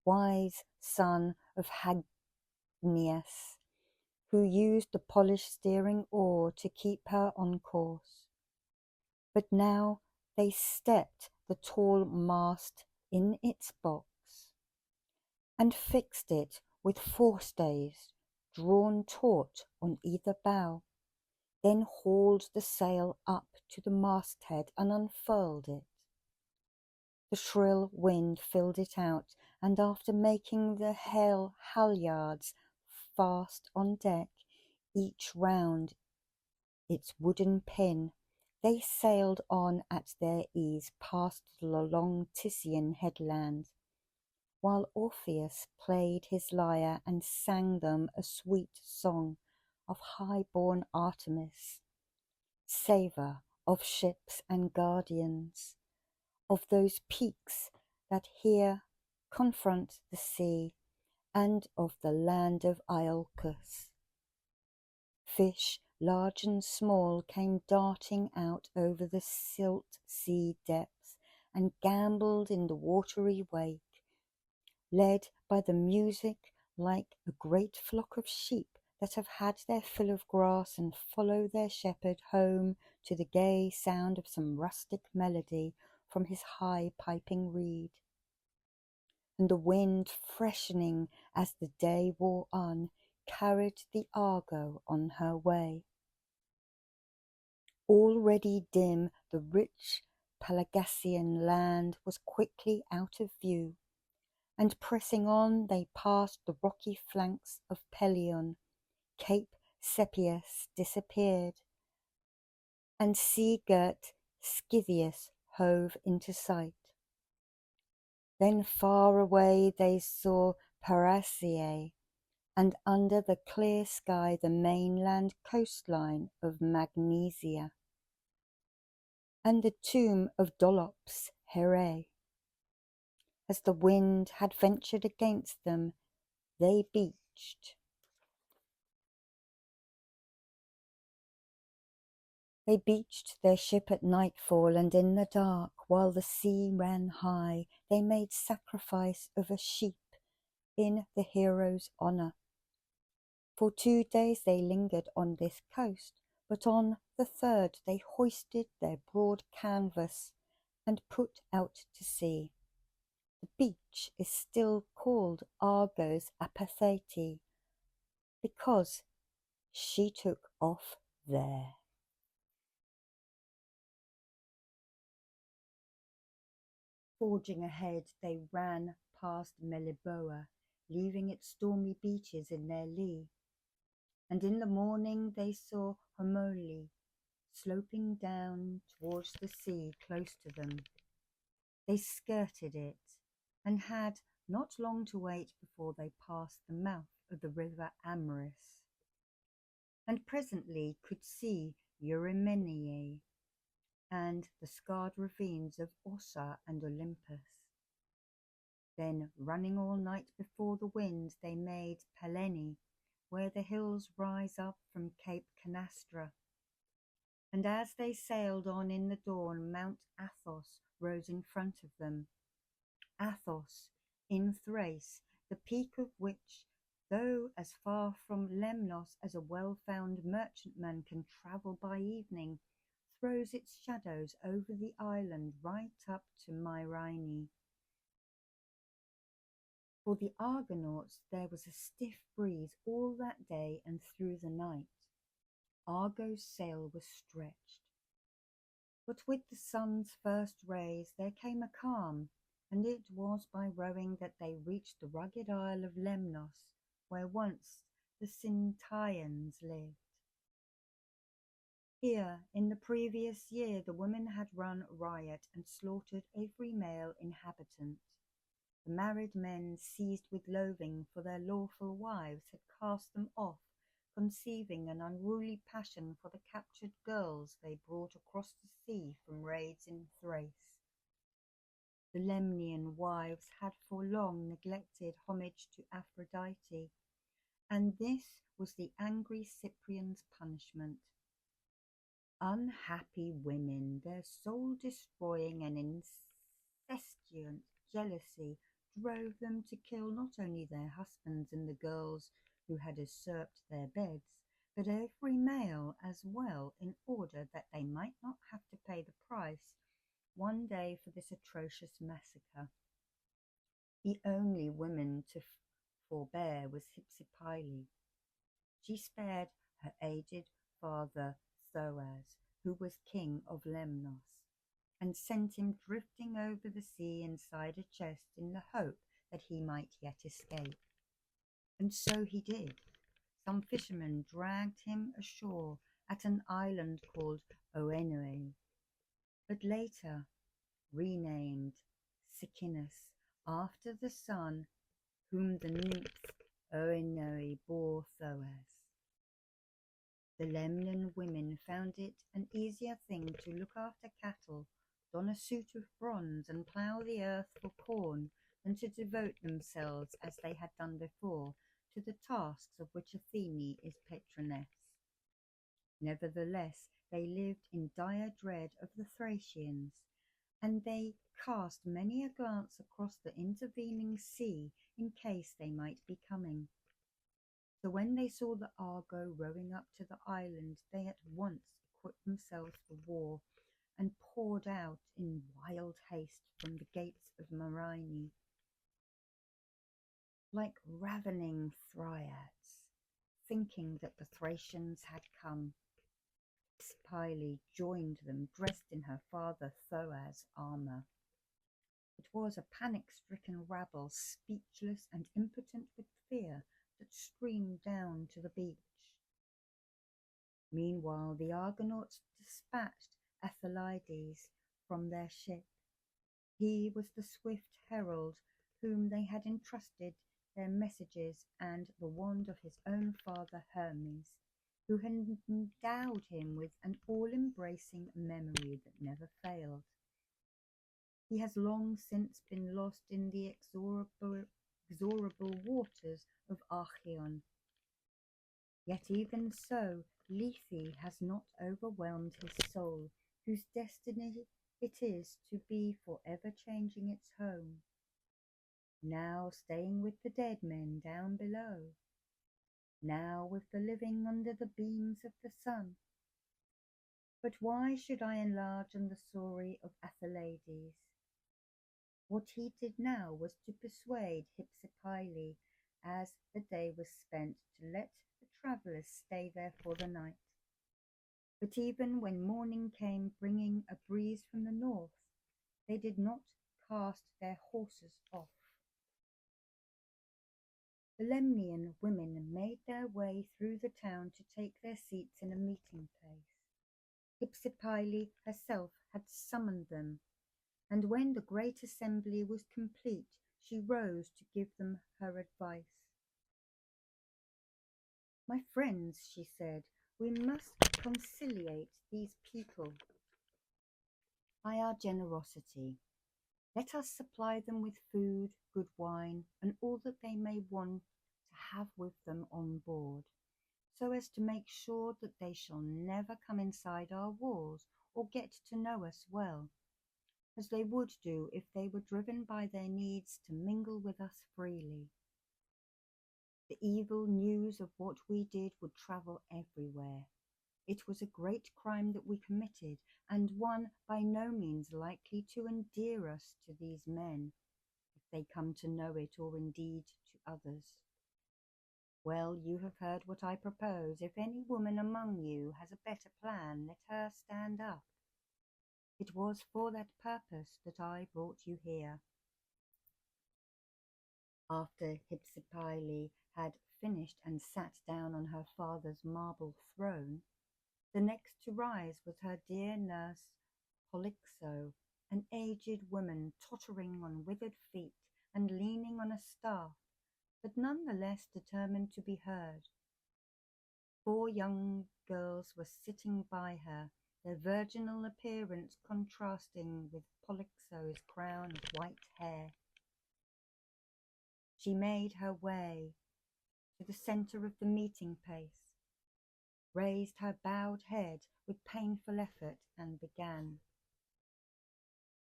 wise son of Hagnias, who used the polished steering oar to keep her on course. But now they stepped the tall mast in its box, and fixed it with forestays drawn taut on either bow, then hauled the sail up to the masthead and unfurled it. The shrill wind filled it out, and after making the halyards fast on deck, each round its wooden pin, they sailed on at their ease past the long Tissian headland, while Orpheus played his lyre and sang them a sweet song of high-born Artemis, savour of ships and guardians, of those peaks that here confront the sea, and of the land of Iolcus. Fish, large and small, came darting out over the silt sea depths and gambolled in the watery wake, led by the music like a great flock of sheep that have had their fill of grass and follow their shepherd home to the gay sound of some rustic melody from his high piping reed. And the wind, freshening as the day wore on, carried the Argo on her way. Already dim, the rich Pelagasian land was quickly out of view, and pressing on they passed the rocky flanks of Pelion. Cape Sepias disappeared, and sea-girt Scythias hove into sight. Then far away they saw Parasiae, and under the clear sky the mainland coastline of Magnesia, and the tomb of Dolops Here. As the wind had ventured against them, they beached. They beached their ship at nightfall, and in the dark, while the sea ran high, they made sacrifice of a sheep in the hero's honour. For 2 days they lingered on this coast, but on the third they hoisted their broad canvas and put out to sea. The beach is still called Argo's Apathete, because she took off there. Forging ahead, they ran past Meliboa, leaving its stormy beaches in their lee. And in the morning they saw Homoli, sloping down towards the sea close to them. They skirted it, and had not long to wait before they passed the mouth of the river Amris, and presently could see Eurymene and the scarred ravines of Ossa and Olympus. Then, running all night before the wind, they made Pelene, where the hills rise up from Cape Canastra. And as they sailed on in the dawn, Mount Athos rose in front of them. Athos, in Thrace, the peak of which, though as far from Lemnos as a well-found merchantman can travel by evening, throws its shadows over the island right up to Myrine. For the Argonauts there was a stiff breeze all that day and through the night. Argo's sail was stretched. But with the sun's first rays there came a calm, and it was by rowing that they reached the rugged isle of Lemnos, where once the Sintians lived. Here, in the previous year, the women had run riot and slaughtered every male inhabitant. The married men, seized with loathing for their lawful wives, had cast them off, conceiving an unruly passion for the captured girls they brought across the sea from raids in Thrace. The Lemnian wives had for long neglected homage to Aphrodite, and this was the angry Cyprian's punishment. Unhappy women, their soul-destroying and incestuous jealousy drove them to kill not only their husbands and the girls who had usurped their beds, but every male as well, in order that they might not have to pay the price one day for this atrocious massacre. The only woman to forbear was Hypsipyle. She spared her aged father Thoas, who was king of Lemnos, and sent him drifting over the sea inside a chest in the hope that he might yet escape. And so he did. Some fishermen dragged him ashore at an island called Oenoe, but later renamed Sicynus, after the son whom the nymph Oenone bore Thoas. The Lemnian women found it an easier thing to look after cattle, don a suit of bronze, and plough the earth for corn, than to devote themselves, as they had done before, to the tasks of which Athene is patroness. Nevertheless, they lived in dire dread of the Thracians, and they cast many a glance across the intervening sea in case they might be coming. So when they saw the Argo rowing up to the island, they at once equipped themselves for war, and poured out in wild haste from the gates of Myrine, like ravening Dryads, thinking that the Thracians had come. Hypsipyle joined them, dressed in her father Thoas' armour. It was a panic-stricken rabble, speechless and impotent with fear, that streamed down to the beach. Meanwhile, the Argonauts dispatched Aethalides from their ship. He was the swift herald whom they had entrusted their messages and the wand of his own father Hermes, who had endowed him with an all-embracing memory that never failed. He has long since been lost in the exorable waters of Archeon. Yet even so, Lethe has not overwhelmed his soul, whose destiny it is to be for ever changing its home, now staying with the dead men down below, now with the living under the beams of the sun. But why should I enlarge on the story of Aethalides? What he did now was to persuade Hypsipyle, as the day was spent, to let the travellers stay there for the night. But even when morning came, bringing a breeze from the north, they did not cast their horses off. The Lemnian women made their way through the town to take their seats in a meeting place. Hypsipyle herself had summoned them, and when the great assembly was complete, she rose to give them her advice. "My friends," she said, "we must conciliate these people by our generosity. Let us supply them with food, good wine, and all that they may want to have with them on board, so as to make sure that they shall never come inside our walls or get to know us well, as they would do if they were driven by their needs to mingle with us freely. The evil news of what we did would travel everywhere. It was a great crime that we committed, and one by no means likely to endear us to these men, if they come to know it, or indeed to others. Well, you have heard what I propose. If any woman among you has a better plan, let her stand up. It was for that purpose that I brought you here." After Hypsipyle had finished and sat down on her father's marble throne, the next to rise was her dear nurse Polyxo, an aged woman tottering on withered feet and leaning on a staff, but none the less determined to be heard. 4 young girls were sitting by her, their virginal appearance contrasting with Polyxo's crown of white hair. She made her way to the centre of the meeting place, raised her bowed head with painful effort, and began.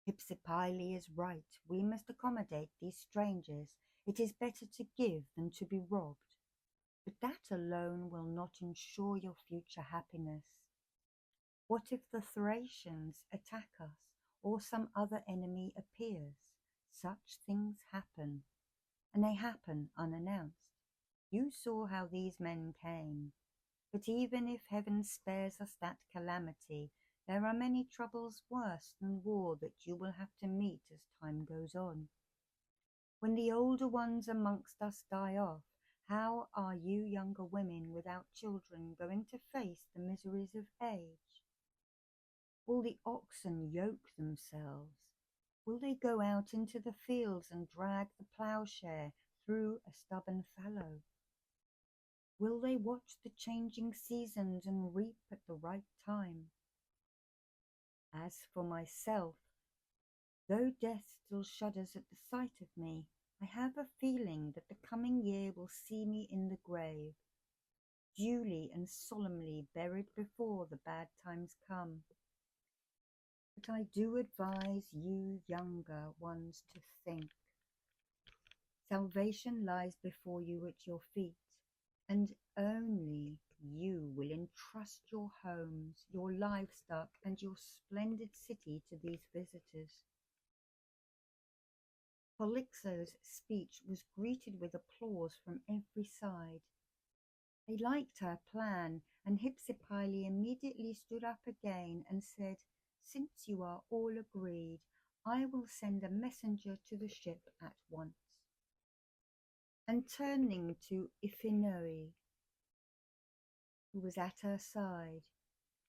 "Hypsipyle is right. We must accommodate these strangers. It is better to give than to be robbed. But that alone will not ensure your future happiness. What if the Thracians attack us, or some other enemy appears? Such things happen, and they happen unannounced. You saw how these men came. But even if heaven spares us that calamity, there are many troubles worse than war that you will have to meet as time goes on. When the older ones amongst us die off, how are you younger women without children going to face the miseries of age? All the oxen yoke themselves. Will they go out into the fields and drag the ploughshare through a stubborn fallow? Will they watch the changing seasons and reap at the right time? As for myself, though death still shudders at the sight of me, I have a feeling that the coming year will see me in the grave, duly and solemnly buried before the bad times come. But I do advise you younger ones to think. Salvation lies before you at your feet, and only you will entrust your homes, your livestock, and your splendid city to these visitors. Polyxo's speech was greeted with applause from every side. They liked her plan, and Hypsipyle immediately stood up again and said, "Since you are all agreed, I will send a messenger to the ship at once." And turning to Iphigenia, who was at her side,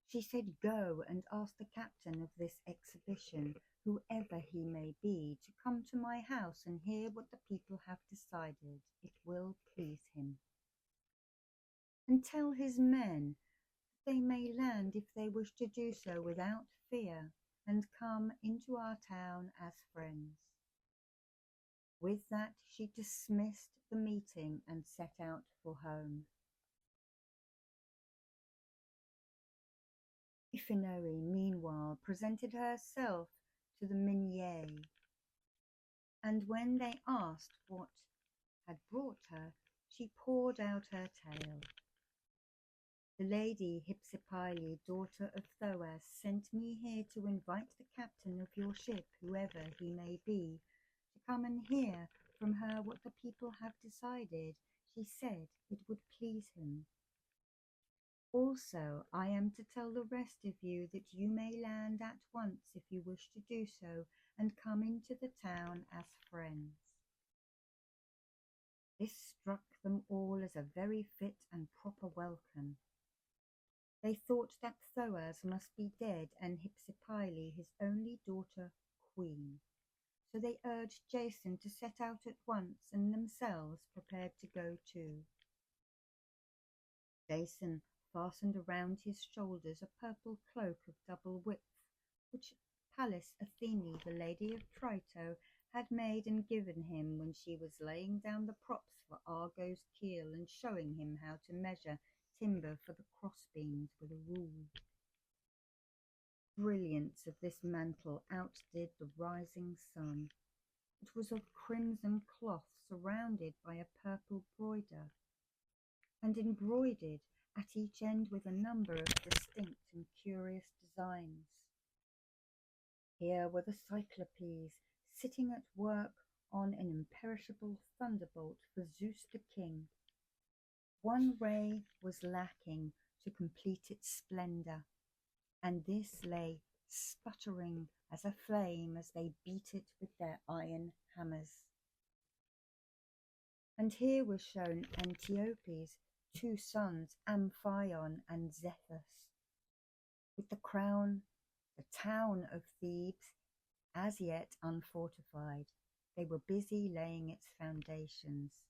she said, "Go and ask the captain of this exhibition, whoever he may be, to come to my house and hear what the people have decided. It will please him. And tell his men that they may land if they wish to do so without fear, and come into our town as friends." With that she dismissed the meeting and set out for home. Iphigenia meanwhile presented herself to the Minier, and when they asked what had brought her, she poured out her tale. "The lady Hypsipyle, daughter of Thoas, sent me here to invite the captain of your ship, whoever he may be, to come and hear from her what the people have decided. She said it would please him. Also, I am to tell the rest of you that you may land at once if you wish to do so, and come into the town as friends." This struck them all as a very fit and proper welcome. They thought that Thoas must be dead and Hypsipyle, his only daughter, queen. So they urged Jason to set out at once, and themselves prepared to go too. Jason fastened around his shoulders a purple cloak of double width, which Pallas Athene, the lady of Trito, had made and given him when she was laying down the props for Argo's keel and showing him how to measure timber for the crossbeams with a rule. Brilliance of this mantle outdid the rising sun. It was of crimson cloth surrounded by a purple broider, and embroidered at each end with a number of distinct and curious designs. Here were the Cyclopes sitting at work on an imperishable thunderbolt for Zeus the king. One ray was lacking to complete its splendor, and this lay sputtering as a flame as they beat it with their iron hammers. And here was shown Antiope's two sons, Amphion and Zethus, with the town of Thebes as yet unfortified. They were busy laying its foundations.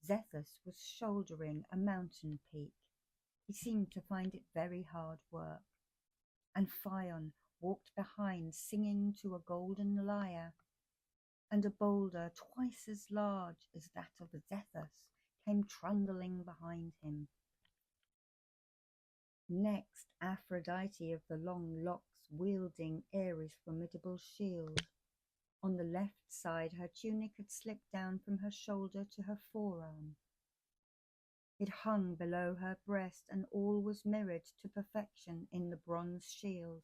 Zethus was shouldering a mountain peak. He seemed to find it very hard work. Amphion walked behind, singing to a golden lyre, and a boulder twice as large as that of Zethus came trundling behind him. Next, Aphrodite of the long locks, wielding Ares' formidable shield. On the left side, her tunic had slipped down from her shoulder to her forearm. It hung below her breast, and all was mirrored to perfection in the bronze shield,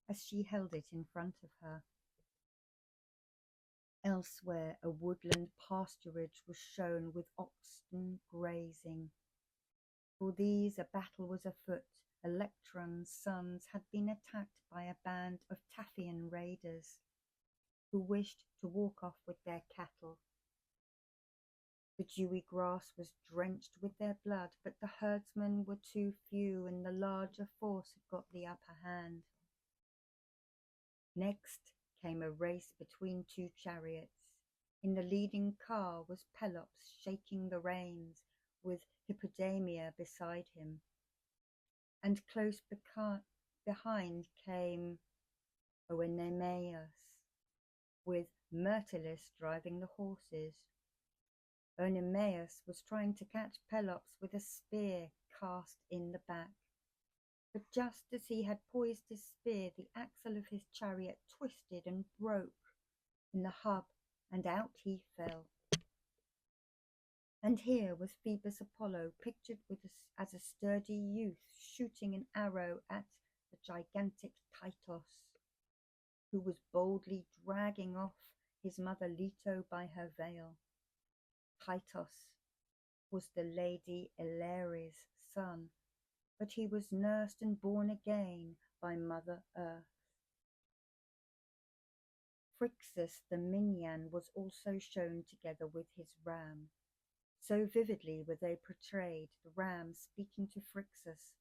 as she held it in front of her. Elsewhere, a woodland pasturage was shown with oxen grazing. For these a battle was afoot. Electron's sons had been attacked by a band of Taphian raiders, who wished to walk off with their cattle. The dewy grass was drenched with their blood, but the herdsmen were too few, and the larger force had got the upper hand. Next came a race between two chariots. In the leading car was Pelops shaking the reins, with Hippodamia beside him, and close behind came Oenomaus, with Myrtilus driving the horses. Oenomaus was trying to catch Pelops with a spear cast in the back. But just as he had poised his spear, the axle of his chariot twisted and broke in the hub, and out he fell. And here was Phoebus Apollo pictured as a sturdy youth shooting an arrow at the gigantic Titos, who was boldly dragging off his mother Leto by her veil. Titos was the lady Elares' son, but he was nursed and born again by Mother Earth. Phrixus the Minyan was also shown together with his ram. So vividly were they portrayed, the ram speaking to Phrixus,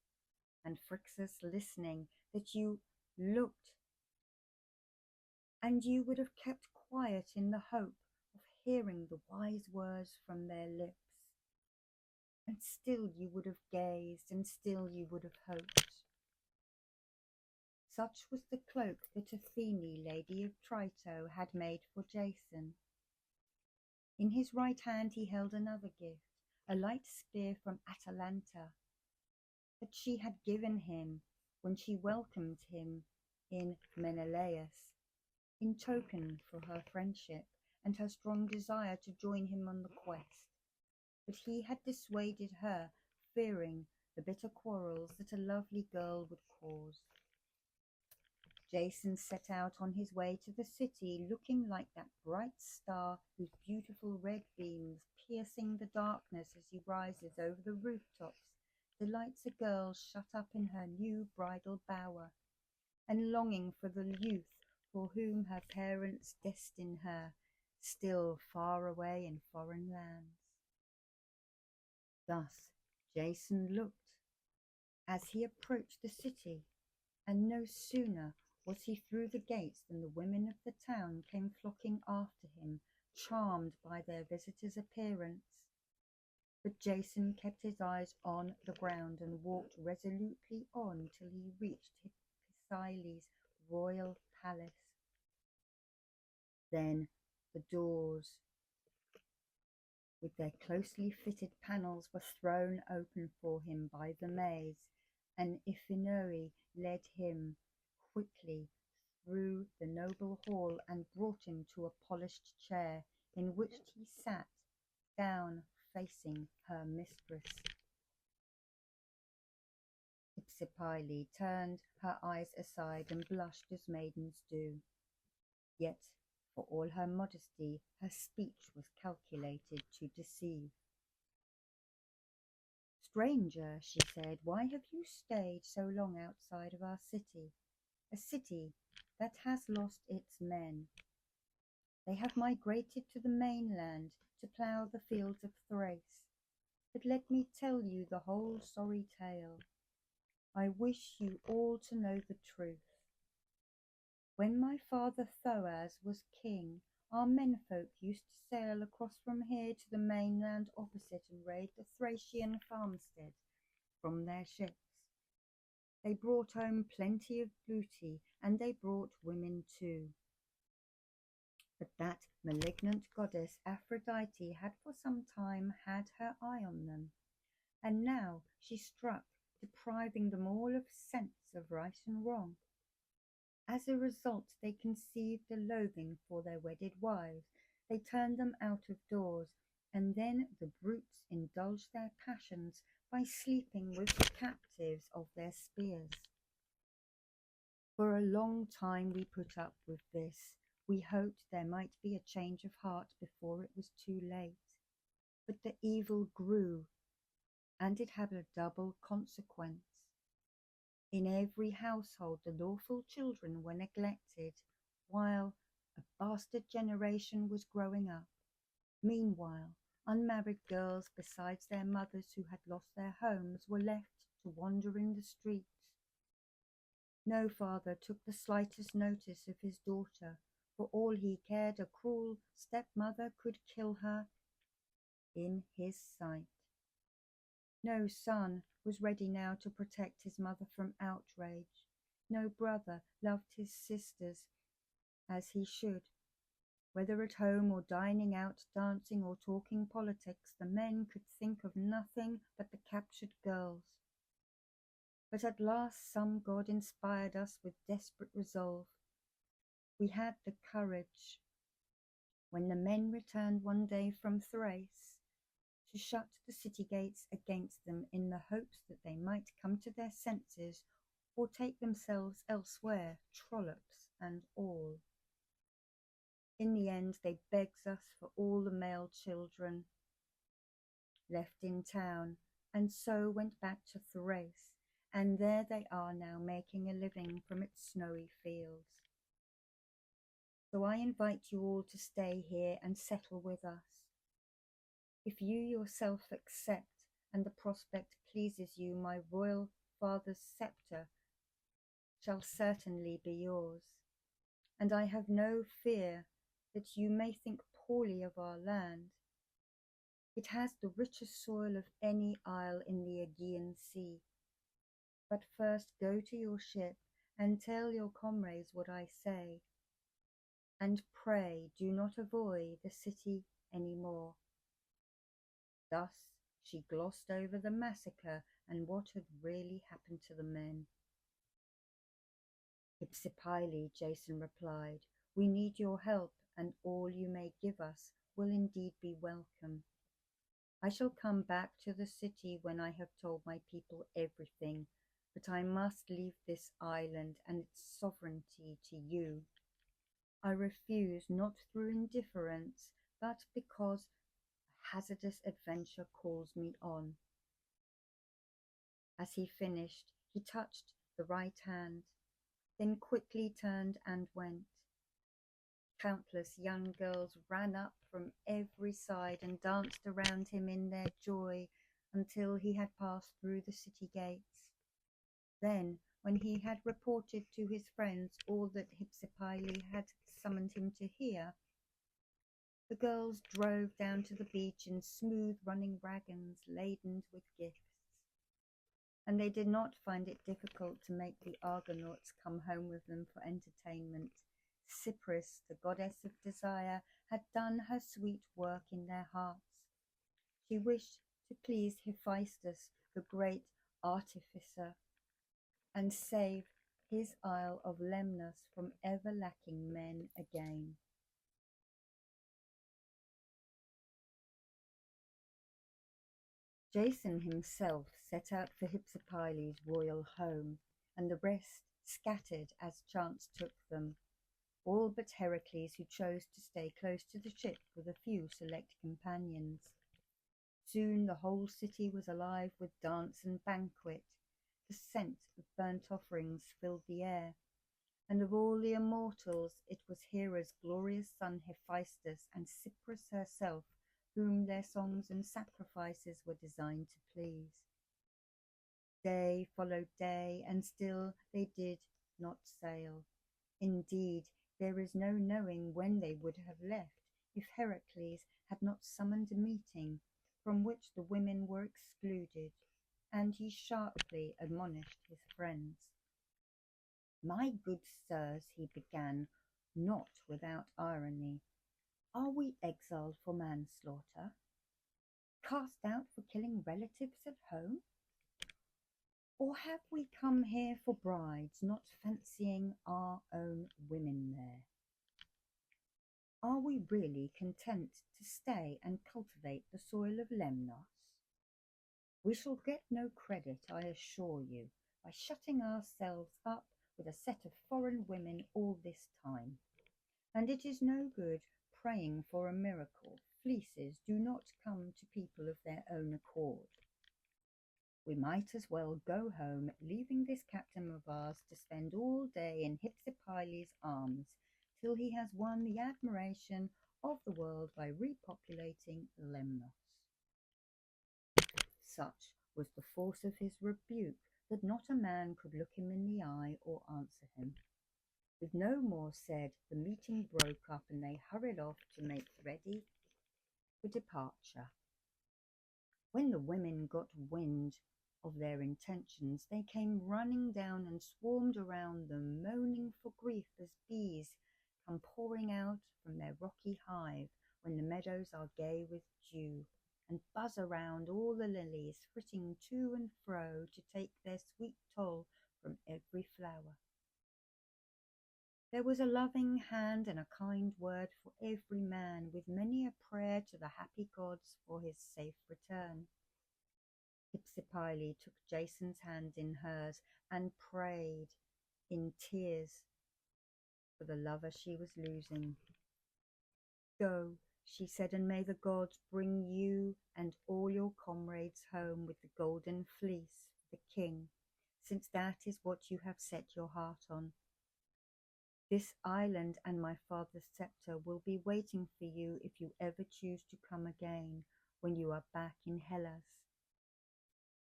and Phrixus listening, that you looked, and you would have kept quiet in the hope of hearing the wise words from their lips. And still you would have gazed, and still you would have hoped. Such was the cloak that Athene, lady of Trito, had made for Jason. In his right hand he held another gift, a light spear from Atalanta, that she had given him when she welcomed him in Menelaus, in token for her friendship and her strong desire to join him on the quest. But he had dissuaded her, fearing the bitter quarrels that a lovely girl would cause. Jason set out on his way to the city, looking like that bright star whose beautiful red beams, piercing the darkness as he rises over the rooftops, delights a girl shut up in her new bridal bower, and longing for the youth for whom her parents destine her, still far away in foreign lands. Thus Jason looked as he approached the city, and no sooner was he through the gates than the women of the town came flocking after him, charmed by their visitor's appearance. But Jason kept his eyes on the ground and walked resolutely on till he reached Hypsili's royal palace. Then the doors, with their closely fitted panels, were thrown open for him by the maids, and Iphigenia led him quickly through the noble hall and brought him to a polished chair, in which he sat down facing her mistress. Hypsipyle turned her eyes aside and blushed as maidens do. Yet, for all her modesty, her speech was calculated to deceive. "Stranger," she said, "why have you stayed so long outside of our city? A city that has lost its men. They have migrated to the mainland to plough the fields of Thrace. But let me tell you the whole sorry tale. I wish you all to know the truth. When my father Thoas was king, our menfolk used to sail across from here to the mainland opposite and raid the Thracian farmsteads from their ships. They brought home plenty of booty, and they brought women too. But that malignant goddess Aphrodite had for some time had her eye on them, and now she struck, depriving them all of sense of right and wrong. As a result, they conceived a loathing for their wedded wives. They turned them out of doors, and then the brutes indulged their passions by sleeping with the captives of their spears. For a long time we put up with this. We hoped there might be a change of heart before it was too late. But the evil grew, and it had a double consequence. In every household the lawful children were neglected, while a bastard generation was growing up. Meanwhile, unmarried girls, besides their mothers who had lost their homes, were left to wander in the streets. No father took the slightest notice of his daughter, For all he cared, a cruel stepmother could kill her in his sight. No son was ready now to protect his mother from outrage. No brother loved his sisters as he should. Whether at home or dining out, dancing or talking politics, the men could think of nothing but the captured girls. But at last some god inspired us with desperate resolve. We had the courage, when the men returned one day from Thrace, to shut the city gates against them in the hopes that they might come to their senses or take themselves elsewhere, trollops and all. In the end they begged us for all the male children left in town, and so went back to Thrace, and there they are now making a living from its snowy fields. So I invite you all to stay here and settle with us. If you yourself accept and the prospect pleases you, my royal father's sceptre shall certainly be yours, and I have no fear that you may think poorly of our land. It has the richest soil of any isle in the Aegean Sea. But first go to your ship and tell your comrades what I say, and pray do not avoid the city any more. Thus she glossed over the massacre and what had really happened to the men. Hypsipyle, Jason replied, we need your help, and all you may give us will indeed be welcome. I shall come back to the city when I have told my people everything, but I must leave this island and its sovereignty to you. I refuse not through indifference, but because a hazardous adventure calls me on. As he finished, he touched the right hand, then quickly turned and went. Countless young girls ran up from every side and danced around him in their joy until he had passed through the city gates. Then, when he had reported to his friends all that Hypsipyle had summoned him to hear, the girls drove down to the beach in smooth running wagons laden with gifts. And they did not find it difficult to make the Argonauts come home with them for entertainment. Cypris, the goddess of desire, had done her sweet work in their hearts. She wished to please Hephaestus, the great artificer, and save his isle of Lemnos from ever lacking men again. Jason himself set out for Hypsipyle's royal home, and the rest scattered as chance took them, all but Heracles, who chose to stay close to the ship with a few select companions. Soon the whole city was alive with dance and banquet. The scent of burnt offerings filled the air, and of all the immortals it was Hera's glorious son Hephaestus and Cypris herself whom their songs and sacrifices were designed to please. Day followed day, and still they did not sail. Indeed, there is no knowing when they would have left if Heracles had not summoned a meeting from which the women were excluded, and he sharply admonished his friends. My good sirs, he began, not without irony, are we exiled for manslaughter? Cast out for killing relatives at home? Or have we come here for brides, not fancying our own women there? Are we really content to stay and cultivate the soil of Lemnos? We shall get no credit, I assure you, by shutting ourselves up with a set of foreign women all this time. And it is no good praying for a miracle. Fleeces do not come to people of their own accord. We might as well go home, leaving this captain of ours to spend all day in Hypsipyle's arms, till he has won the admiration of the world by repopulating Lemnos. Such was the force of his rebuke that not a man could look him in the eye or answer him. With no more said, the meeting broke up and they hurried off to make ready for departure. When the women got wind of their intentions, they came running down and swarmed around them, moaning for grief as bees come pouring out from their rocky hive when the meadows are gay with dew, and buzz around all the lilies, flitting to and fro to take their sweet toll from every flower. There was a loving hand and a kind word for every man, with many a prayer to the happy gods for his safe return. Hypsipyle took Jason's hand in hers and prayed in tears for the lover she was losing. "Go," she said, "and may the gods bring you and all your comrades home with the golden fleece for the king, since that is what you have set your heart on. This island and my father's scepter will be waiting for you if you ever choose to come again when you are back in Hellas.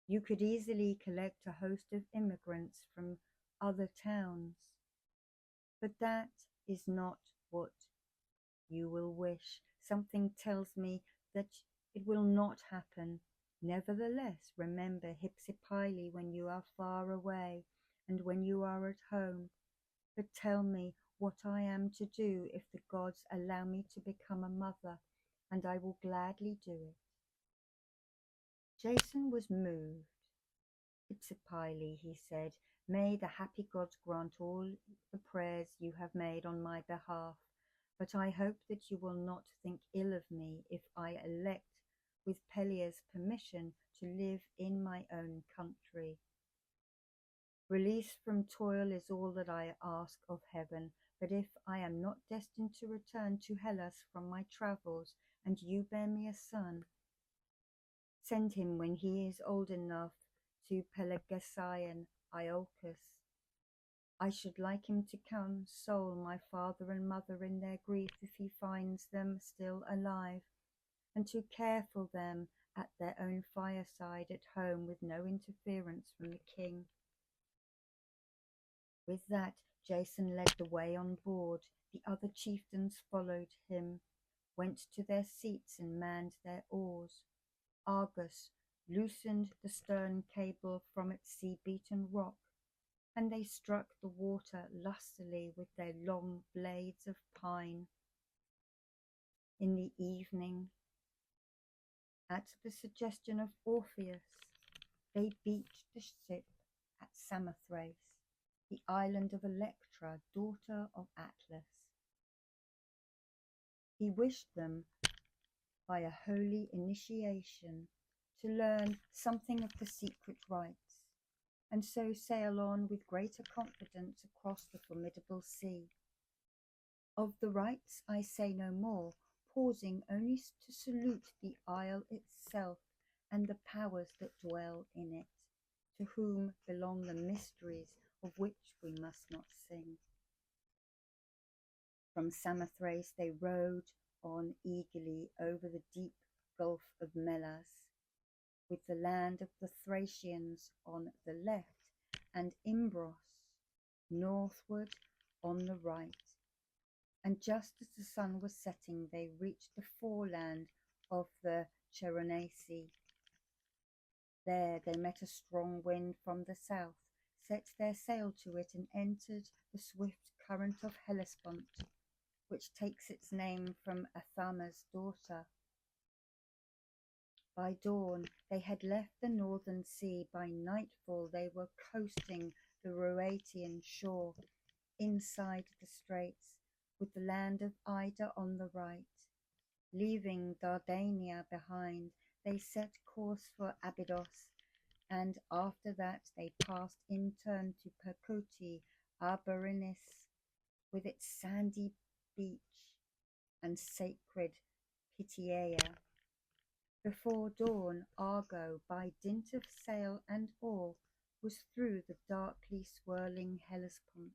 You could easily collect a host of immigrants from other towns, but that is not what you will wish. Something tells me that it will not happen. Nevertheless, remember Hypsipyle when you are far away and when you are at home. But tell me what I am to do if the gods allow me to become a mother, and I will gladly do it." Jason was moved. "Hypsipyle," he said, "may the happy gods grant all the prayers you have made on my behalf, but I hope that you will not think ill of me if I elect, with Pelea's permission, to live in my own country. Release from toil is all that I ask of heaven, but if I am not destined to return to Hellas from my travels, and you bear me a son, send him when he is old enough to Pelasgian Iolcus. I should like him to console my father and mother in their grief if he finds them still alive, and to care for them at their own fireside at home with no interference from the king." With that, Jason led the way on board. The other chieftains followed him, went to their seats and manned their oars. Argus loosened the stern cable from its sea-beaten rock, and they struck the water lustily with their long blades of pine. In the evening, at the suggestion of Orpheus, they beached the ship at Samothrace, the island of Electra, daughter of Atlas. He wished them, by a holy initiation, to learn something of the secret rites, and so sail on with greater confidence across the formidable sea. Of the rites I say no more, pausing only to salute the isle itself and the powers that dwell in it, to whom belong the mysteries of which we must not sing. From Samothrace they rowed on eagerly over the deep gulf of Melas, with the land of the Thracians on the left and Imbros northward on the right. And just as the sun was setting, they reached the foreland of the Cheronaci. There they met a strong wind from the south, set their sail to it, and entered the swift current of Hellespont, which takes its name from Athama's daughter. By dawn they had left the northern sea. By nightfall they were coasting the Rhoetian shore, inside the straits, with the land of Ida on the right. Leaving Dardania behind, they set course for Abydos, and after that they passed in turn to Percote Arborinis, with its sandy beach and sacred Pityeia. Before dawn, Argo, by dint of sail and oar, was through the darkly swirling Hellespont.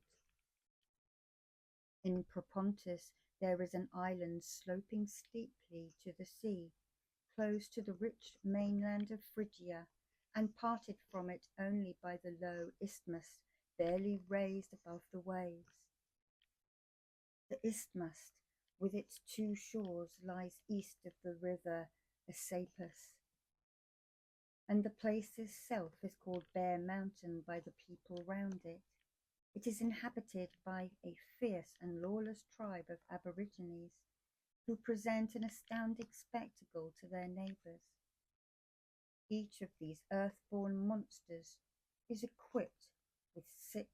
In Propontis there is an island sloping steeply to the sea, close to the rich mainland of Phrygia, and parted from it only by the low isthmus barely raised above the waves. The isthmus, with its two shores, lies east of the river Asapus, and the place itself is called Bear Mountain by the people round it. It is inhabited by a fierce and lawless tribe of aborigines who present an astounding spectacle to their neighbours. Each of these earth-born monsters is equipped with 6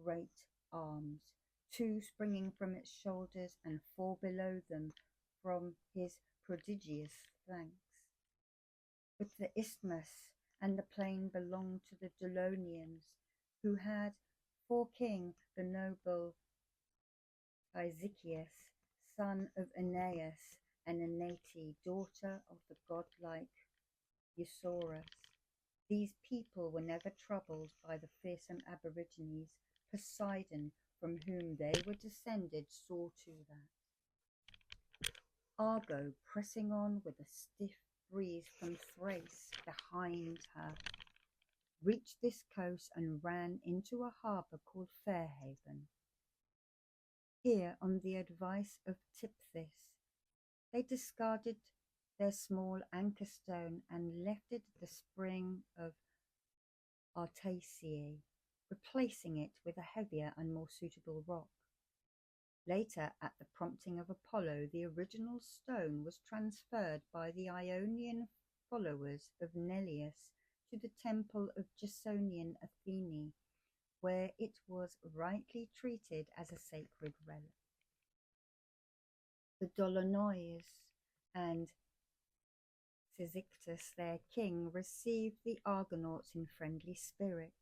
great arms, 2 springing from its shoulders and 4 below them from his prodigious flanks. But the isthmus and the plain belonged to the Dolonians, who had for king the noble Tyzicius, son of Aeneas and Enate, daughter of the godlike Eusaurus. These people were never troubled by the fearsome aborigines. Poseidon, from whom they were descended, saw to that. Argo, pressing on with a stiff breeze from Thrace behind her, reached this coast and ran into a harbour called Fairhaven. Here, on the advice of Tiphys, they discarded their small anchor stone and left it at the spring of Artaceae, replacing it with a heavier and more suitable rock. Later, at the prompting of Apollo, the original stone was transferred by the Ionian followers of Neleus to the temple of Jasonian Athene, where it was rightly treated as a sacred relic. The Dolonians and Cyzicus, their king, received the Argonauts in friendly spirit,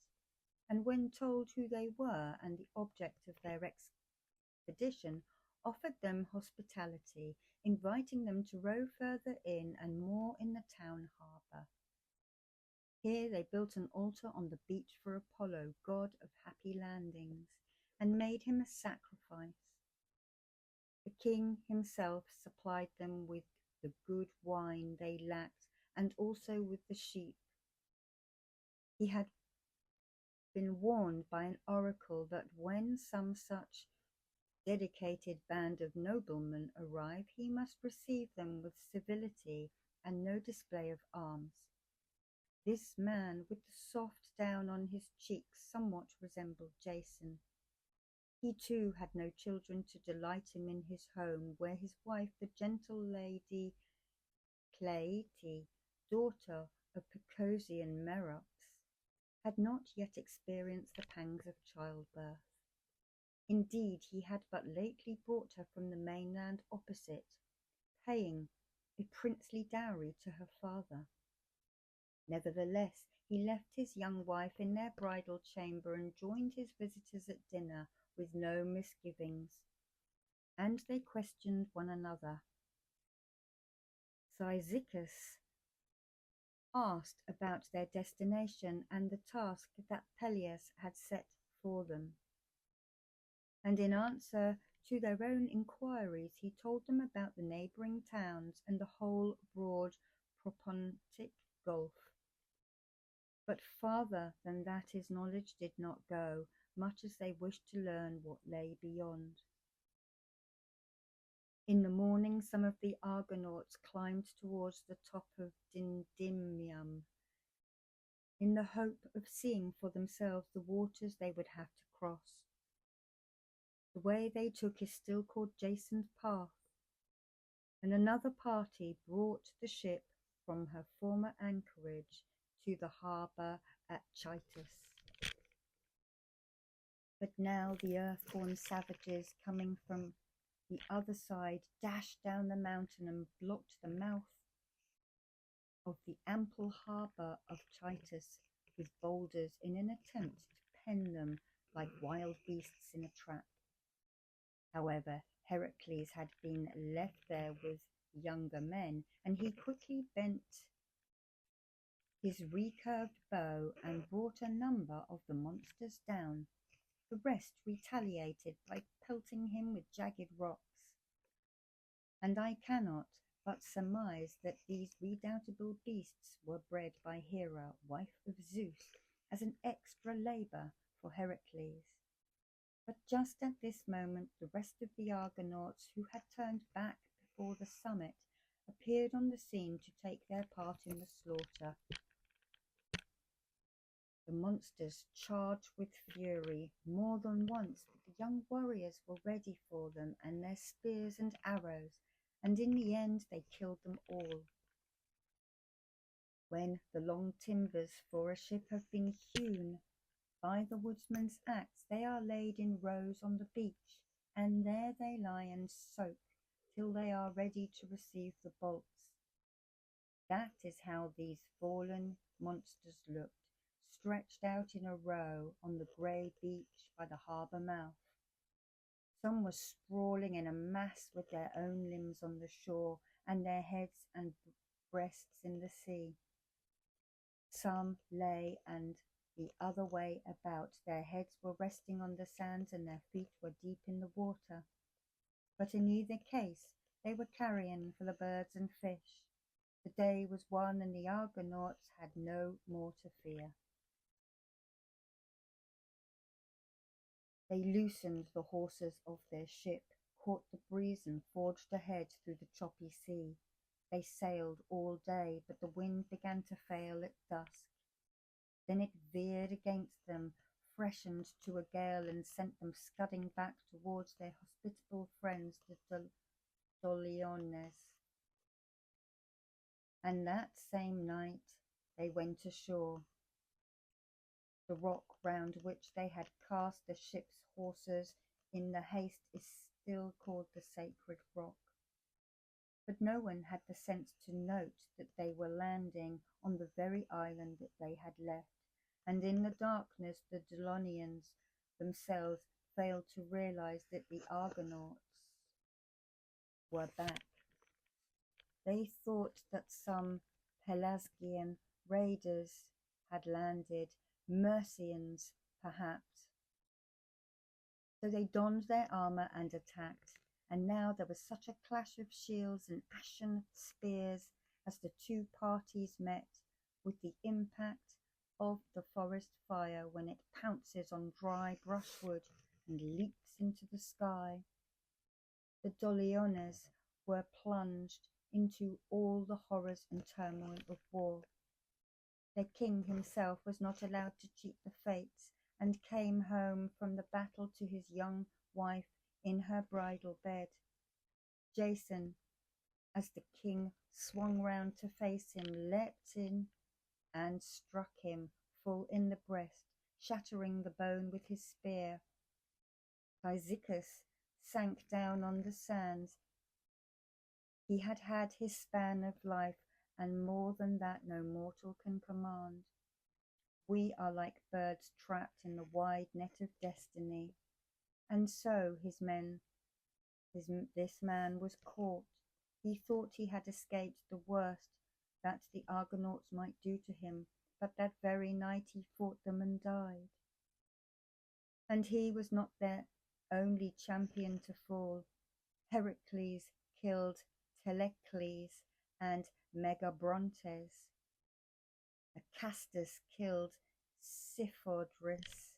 and when told who they were and the object of their expedition, offered them hospitality, inviting them to row further in and more in the town harbour. Here they built an altar on the beach for Apollo, god of happy landings, and made him a sacrifice. The king himself supplied them with the good wine they lacked, and also with the sheep. He had been warned by an oracle that when some such dedicated band of noblemen arrive, he must receive them with civility and no display of arms. This man, with the soft down on his cheeks, somewhat resembled Jason. He too had no children to delight him in his home, where his wife, the gentle lady Cleite, daughter of Precosian Merops, had not yet experienced the pangs of childbirth. Indeed, he had but lately brought her from the mainland opposite, paying a princely dowry to her father. Nevertheless, he left his young wife in their bridal chamber and joined his visitors at dinner with no misgivings, and they questioned one another. Cyzicus asked about their destination and the task that Peleus had set for them, and in answer to their own inquiries he told them about the neighbouring towns and the whole broad Propontic Gulf. But farther than that his knowledge did not go, much as they wished to learn what lay beyond. In the morning some of the Argonauts climbed towards the top of Dindymium, in the hope of seeing for themselves the waters they would have to cross. The way they took is still called Jason's Path, and another party brought the ship from her former anchorage to the harbour at Chytus. But now the earth-born savages coming from the other side dashed down the mountain and blocked the mouth of the ample harbour of Chytus with boulders in an attempt to pen them like wild beasts in a trap. However, Heracles had been left there with younger men, and he quickly bent his recurved bow and brought a number of the monsters down. The rest retaliated by pelting him with jagged rocks, and I cannot but surmise that these redoubtable beasts were bred by Hera, wife of Zeus, as an extra labour for Heracles. But just at this moment the rest of the Argonauts, who had turned back before the summit, appeared on the scene to take their part in the slaughter. The monsters charged with fury more than once, but the young warriors were ready for them and their spears and arrows, and in the end they killed them all. When the long timbers for a ship have been hewn by the woodsman's axe, they are laid in rows on the beach, and there they lie and soak till they are ready to receive the bolts. That is how these fallen monsters looked, stretched out in a row on the grey beach by the harbour mouth. Some were sprawling in a mass with their own limbs on the shore and their heads and breasts in the sea. Some lay and the other way about. Their heads were resting on the sands and their feet were deep in the water. But in either case they were carrion for the birds and fish. The day was won and the Argonauts had no more to fear. They loosened the hawsers of their ship, caught the breeze and forged ahead through the choppy sea. They sailed all day, but the wind began to fail at dusk. Then it veered against them, freshened to a gale, and sent them scudding back towards their hospitable friends, the Doliones. And that same night they went ashore. The rock round which they had cast the ship's hawsers in the haste is still called the Sacred Rock. But no one had the sense to note that they were landing on the very island that they had left, and in the darkness the Dolonians themselves failed to realize that the Argonauts were back. They thought that some Pelasgian raiders had landed, Mercians perhaps. So they donned their armour and attacked, and now there was such a clash of shields and ashen spears as the two parties met, with the impact of the forest fire when it pounces on dry brushwood and leaps into the sky. The Doliones were plunged into all the horrors and turmoil of war. Their king himself was not allowed to cheat the fates, and came home from the battle to his young wife in her bridal bed. Jason, as the king swung round to face him, leapt in and struck him full in the breast, shattering the bone with his spear. Cyzicus sank down on the sands. He had had his span of life, and more than that no mortal can command. We are like birds trapped in the wide net of destiny, and so this man was caught. He thought he had escaped the worst that the Argonauts might do to him, but that very night he fought them and died. And he was not their only champion to fall. Heracles killed Telecles and Megabrontes. Acastus killed Siphodris.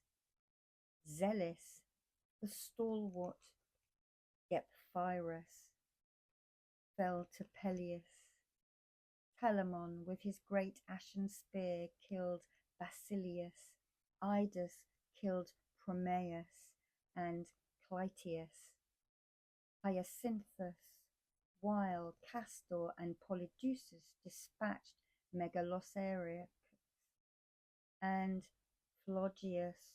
Zelis, the stalwart Gephyrus, fell to Peleus. Telamon, with his great ashen spear, killed Basilius. Idas killed Promeus and Clytius. Hyacinthus, while Castor and Polydeuces dispatched Megalocerex, and Phlogius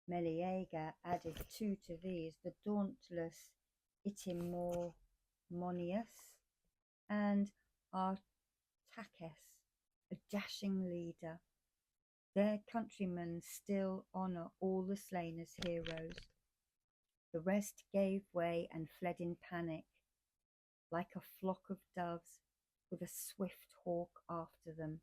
Meleager added two to these, the dauntless Itimormonius and Artaces, a dashing leader. Their countrymen still honour all the slain as heroes. The rest gave way and fled in panic, like a flock of doves, with a swift hawk after them.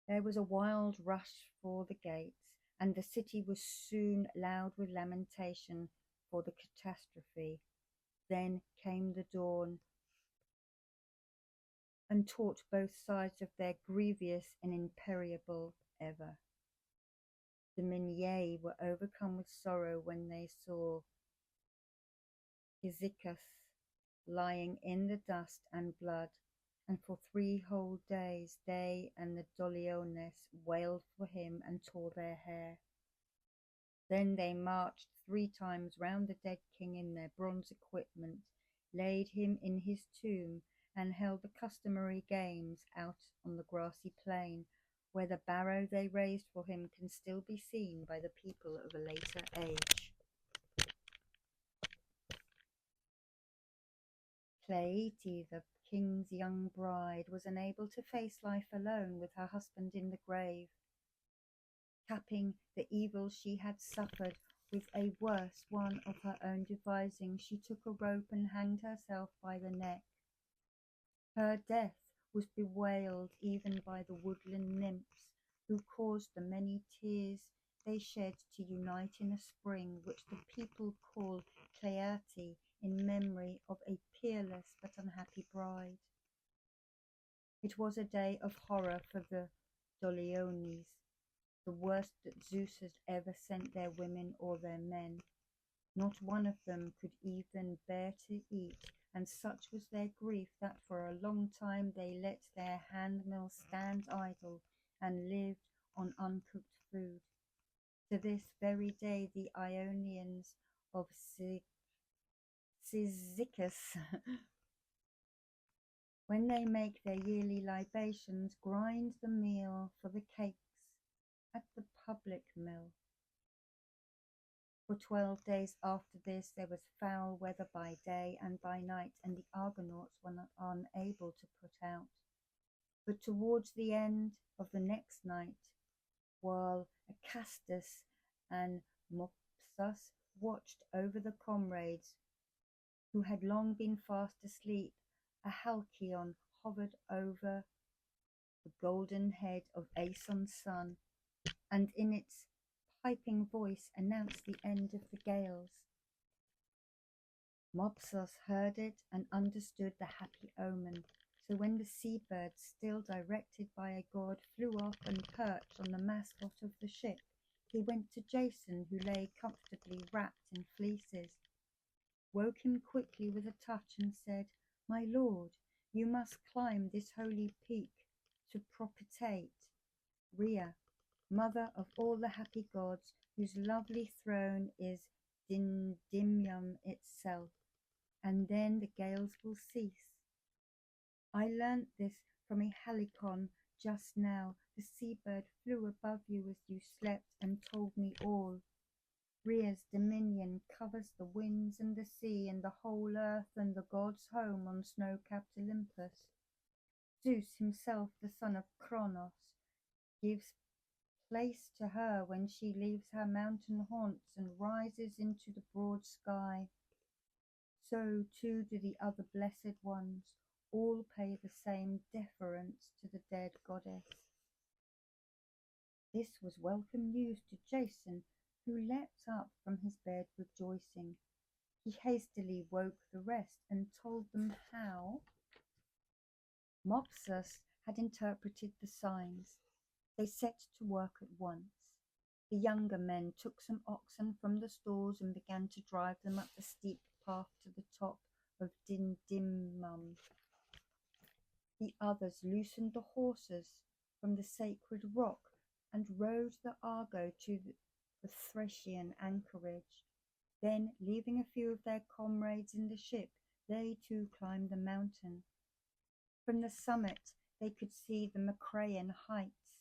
There was a wild rush for the gates, and the city was soon loud with lamentation for the catastrophe. Then came the dawn, and taught both sides of their grievous and imperiable ever. The Minyae were overcome with sorrow when they saw Cyzicus lying in the dust and blood, and for 3 whole days they and the Doliones wailed for him and tore their hair. Then they marched 3 times round the dead king in their bronze equipment, laid him in his tomb, and held the customary games out on the grassy plain, where the barrow they raised for him can still be seen by the people of a later age. Cleite, the king's young bride, was unable to face life alone with her husband in the grave. Capping the evil she had suffered with a worse one of her own devising, she took a rope and hanged herself by the neck. Her death was bewailed even by the woodland nymphs, who caused the many tears they shed to unite in a spring which the people call Cleite, in memory of a peerless but unhappy bride. It was a day of horror for the Doliones, the worst that Zeus had ever sent their women or their men. Not one of them could even bear to eat, and such was their grief that for a long time they let their handmill stand idle and lived on uncooked food. To this very day the Ionians of Cyzicus, when they make their yearly libations, grind the meal for the cakes at the public mill. For 12 days after this there was foul weather by day and by night, and the Argonauts were not unable to put out. But towards the end of the next night, while Acastus and Mopsus watched over the comrades who had long been fast asleep, a halcyon hovered over the golden head of Aeson's son, and in its piping voice announced the end of the gales. Mopsus heard it and understood the happy omen. So when the seabirds, still directed by a god, flew up and perched on the mascot of the ship, he went to Jason, who lay comfortably wrapped in fleeces, woke him quickly with a touch and said, "My lord, you must climb this holy peak to propitiate Rhea, mother of all the happy gods, whose lovely throne is Dindymum itself, and then the gales will cease. I learnt this from a halicon just now. The seabird flew above you as you slept and told me all. Rhea's dominion covers the winds and the sea and the whole earth and the gods' home on snow-capped Olympus. Zeus himself, the son of Kronos, gives place to her when she leaves her mountain haunts and rises into the broad sky. So too do the other blessed ones. All pay the same deference to the dead goddess." This was welcome news to Jason, who leapt up from his bed rejoicing. He hastily woke the rest and told them how Mopsus had interpreted the signs. They set to work at once. The younger men took some oxen from the stalls and began to drive them up the steep path to the top of Dindymum. The others loosened the horses from the sacred rock and rowed the Argo to the Thracian anchorage. Then, leaving a few of their comrades in the ship, they too climbed the mountain. From the summit they could see the Macraean heights,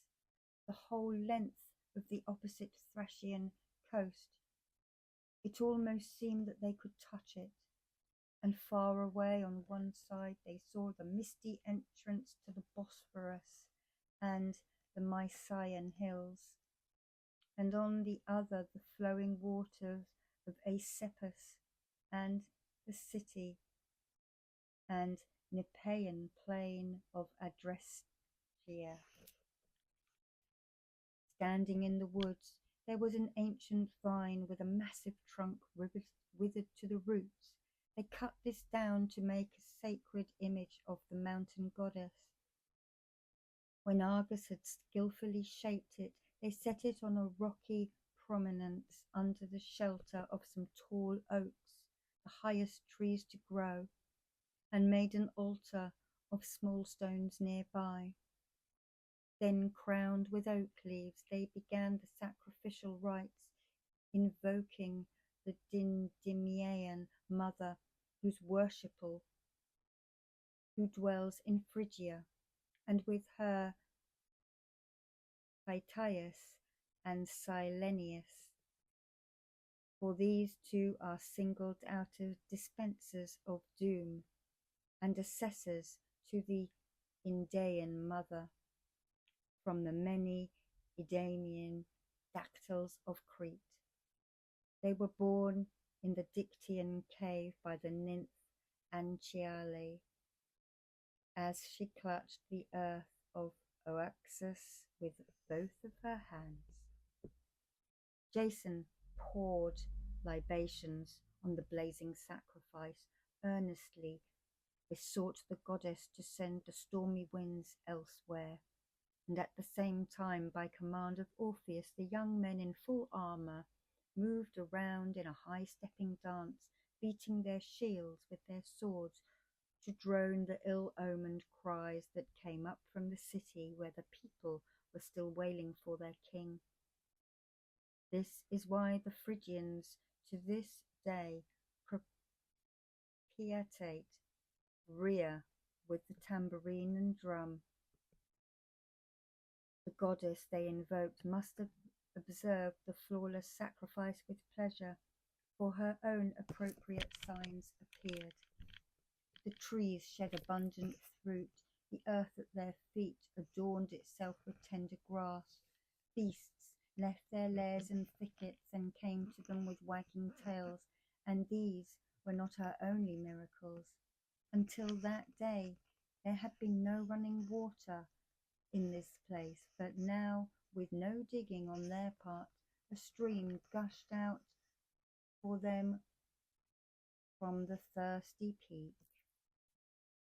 the whole length of the opposite Thracian coast. It almost seemed that they could touch it, and far away on one side they saw the misty entrance to the Bosphorus and the Mysian hills, and on the other the flowing waters of Asepus and the city and Nipaean plain of Adrestia. Standing in the woods, there was an ancient vine with a massive trunk withered to the roots. They cut this down to make a sacred image of the mountain goddess. When Argus had skillfully shaped it, They set it on a rocky prominence under the shelter of some tall oaks, the highest trees to grow, and made an altar of small stones nearby. Then, crowned with oak leaves, they began the sacrificial rites, invoking the Dindymæan mother, who dwells in Phrygia, and with her Pythias and Silenius. For these two are singled out as dispensers of doom and assessors to the Idaean mother from the many Idaean dactyls of Crete. They were born in the Dictaean cave by the nymph Anchiale, as she clutched the earth of Oaxus with both of her hands. Jason poured libations on the blazing sacrifice, earnestly besought the goddess to send the stormy winds elsewhere, and at the same time, by command of Orpheus, the young men in full armour moved around in a high-stepping dance, beating their shields with their swords to drone the ill-omened cries that came up from the city where the people were still wailing for their king. This is why the Phrygians to this day propitiate Rhea with the tambourine and drum. The goddess they invoked must have observed the flawless sacrifice with pleasure, for her own appropriate signs appeared. The trees shed abundant fruit, the earth at their feet adorned itself with tender grass. Beasts left their lairs and thickets and came to them with wagging tails, and these were not our only miracles. Until that day, there had been no running water in this place, but now, with no digging on their part, a stream gushed out for them from the thirsty peak.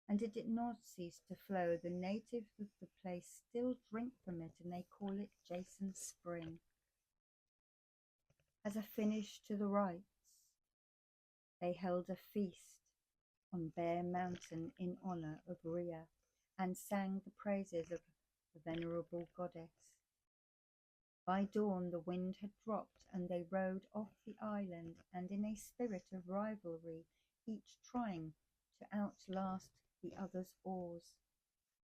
And it did not cease to flow. The natives of the place still drink from it, and they call it Jason's Spring. As a finish to the rites, they held a feast on Bear Mountain in honour of Rhea, and sang the praises of the venerable goddess. By dawn the wind had dropped, and they rowed off the island, and in a spirit of rivalry, each trying to outlast the other's oars.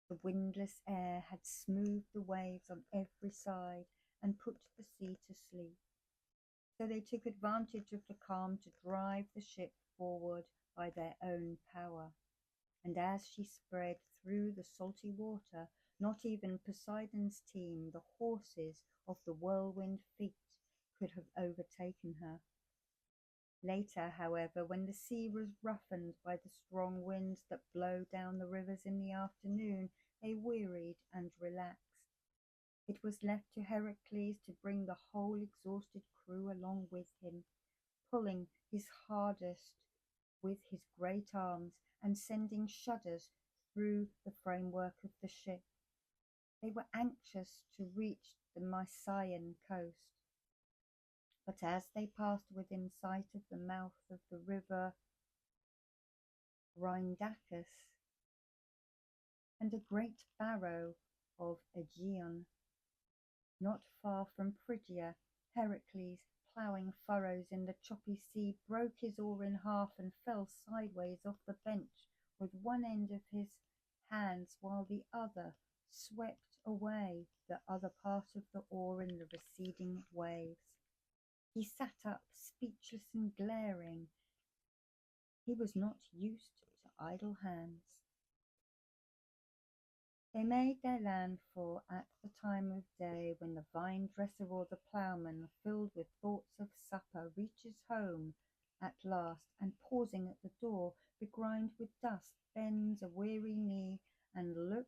The windless air had smoothed the waves on every side and put the sea to sleep. So they took advantage of the calm to drive the ship forward by their own power. And as she spread through the salty water, not even Poseidon's team, the horses of the whirlwind feet, could have overtaken her. Later, however, when the sea was roughened by the strong winds that blow down the rivers in the afternoon, they wearied and relaxed. It was left to Heracles to bring the whole exhausted crew along with him, pulling his hardest with his great arms and sending shudders through the framework of the ship. They were anxious to reach the Mysian coast, but as they passed within sight of the mouth of the river Rhindacus and a great barrow of Aegeon, not far from Phrygia, Heracles, ploughing furrows in the choppy sea, broke his oar in half and fell sideways off the bench with one end of his hands, while the other swept away the other part of the oar in the receding waves. He sat up, speechless and glaring. He was not used to idle hands. They made their landfall at the time of day when the vine dresser or the ploughman, filled with thoughts of supper, reaches home at last, and pausing at the door, begrimed with dust, bends a weary knee and looks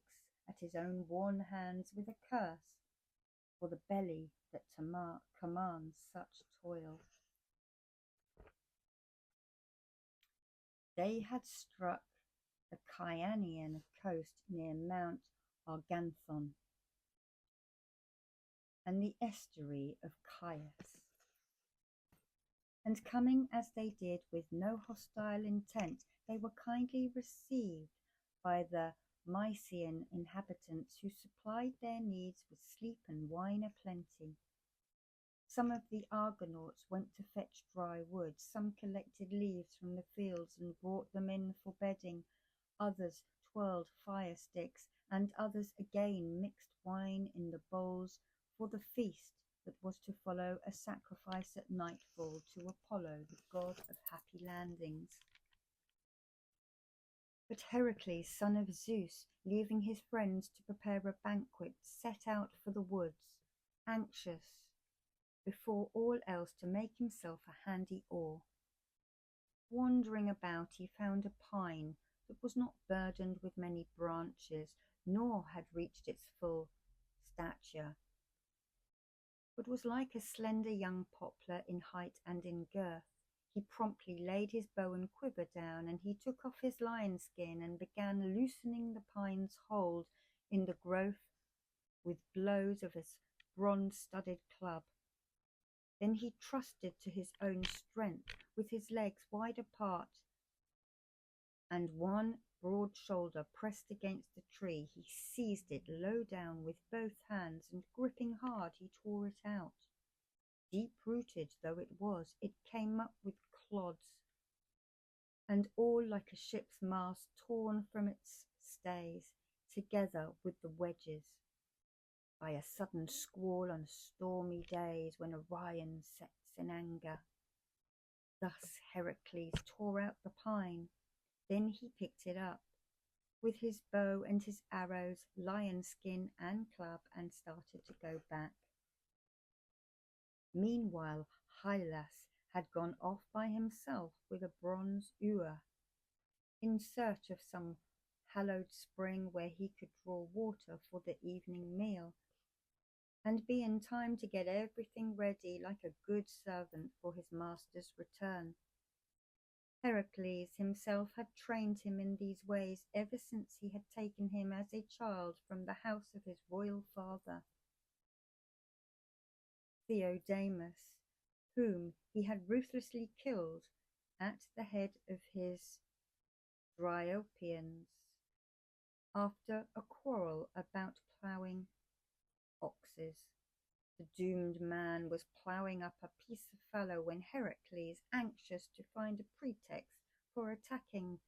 at his own worn hands with a curse for the belly that commands such toil. They had struck the Chianian coast near Mount Arganthon. and the estuary of Chios. And coming as they did with no hostile intent, they were kindly received by the Mysian inhabitants, who supplied their needs with sleep and wine aplenty. Some of the Argonauts went to fetch dry wood, some collected leaves from the fields and brought them in for bedding, others twirled fire sticks, and others again mixed wine in the bowls for the feast that was to follow a sacrifice at nightfall to Apollo, the god of happy landings. But Heracles, son of Zeus, leaving his friends to prepare a banquet, set out for the woods, anxious before all else to make himself a handy oar. Wandering about, he found a pine that was not burdened with many branches, nor had reached its full stature, but was like a slender young poplar in height and in girth. He promptly laid his bow and quiver down, and he took off his lion skin and began loosening the pine's hold in the growth with blows of his bronze-studded club. Then he trusted to his own strength, with his legs wide apart and one broad shoulder pressed against the tree. He seized it low down with both hands, and gripping hard he tore it out. Deep-rooted though it was, it came up with clods, and all like a ship's mast torn from its stays, together with the wedges, by a sudden squall on stormy days when Orion sets in anger. Thus Heracles tore out the pine. Then he picked it up with his bow and his arrows, lion skin and club, and started to go back. Meanwhile, Hylas had gone off by himself with a bronze ewer, in search of some hallowed spring where he could draw water for the evening meal, and be in time to get everything ready like a good servant for his master's return. Heracles himself had trained him in these ways ever since he had taken him as a child from the house of his royal father, Theodamus, whom he had ruthlessly killed at the head of his Dryopians after a quarrel about ploughing oxes. The doomed man was ploughing up a piece of fallow when Heracles, anxious to find a pretext for attacking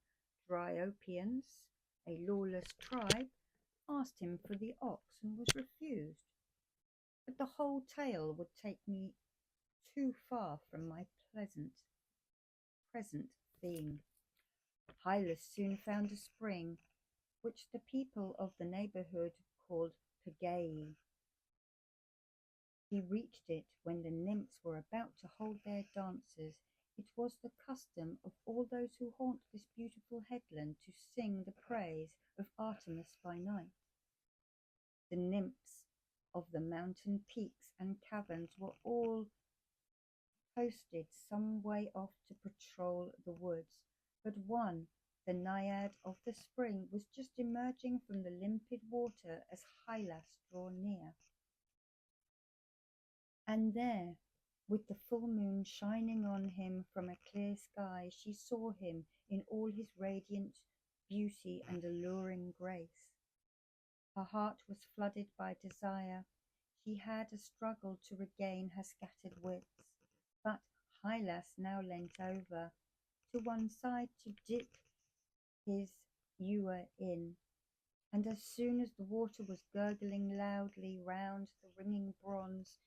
Dryopians, a lawless tribe, asked him for the ox and was refused. But the whole tale would take me too far from my present theme. Hylas soon found a spring, which the people of the neighbourhood called Pagae. He reached it when the nymphs were about to hold their dances. It was the custom of all those who haunt this beautiful headland to sing the praise of Artemis by night. The nymphs of the mountain peaks and caverns were all posted some way off to patrol the woods, but one, the naiad of the spring, was just emerging from the limpid water as Hylas drew near. And there, with the full moon shining on him from a clear sky, she saw him in all his radiant beauty and alluring grace. Her heart was flooded by desire. She had a struggle to regain her scattered wits, but Hylas now leant over to one side to dip his ewer in, and as soon as the water was gurgling loudly round the ringing bronze,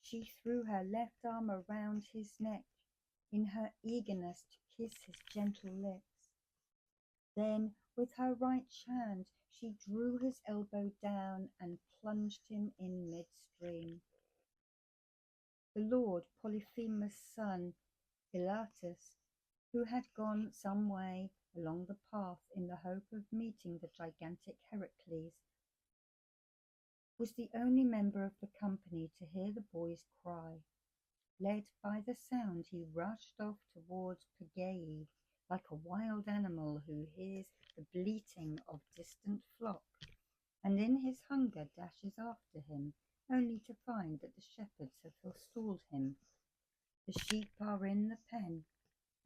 she threw her left arm around his neck in her eagerness to kiss his gentle lips. Then, with her right hand, she drew his elbow down and plunged him in midstream. The lord Polyphemus' son, Elatus, who had gone some way along the path in the hope of meeting the gigantic Heracles, was the only member of the company to hear the boy's cry. Led by the sound, he rushed off towards Pagae, like a wild animal who hears the bleating of distant flock, and in his hunger dashes after him, only to find that the shepherds have forestalled him. The sheep are in the pen,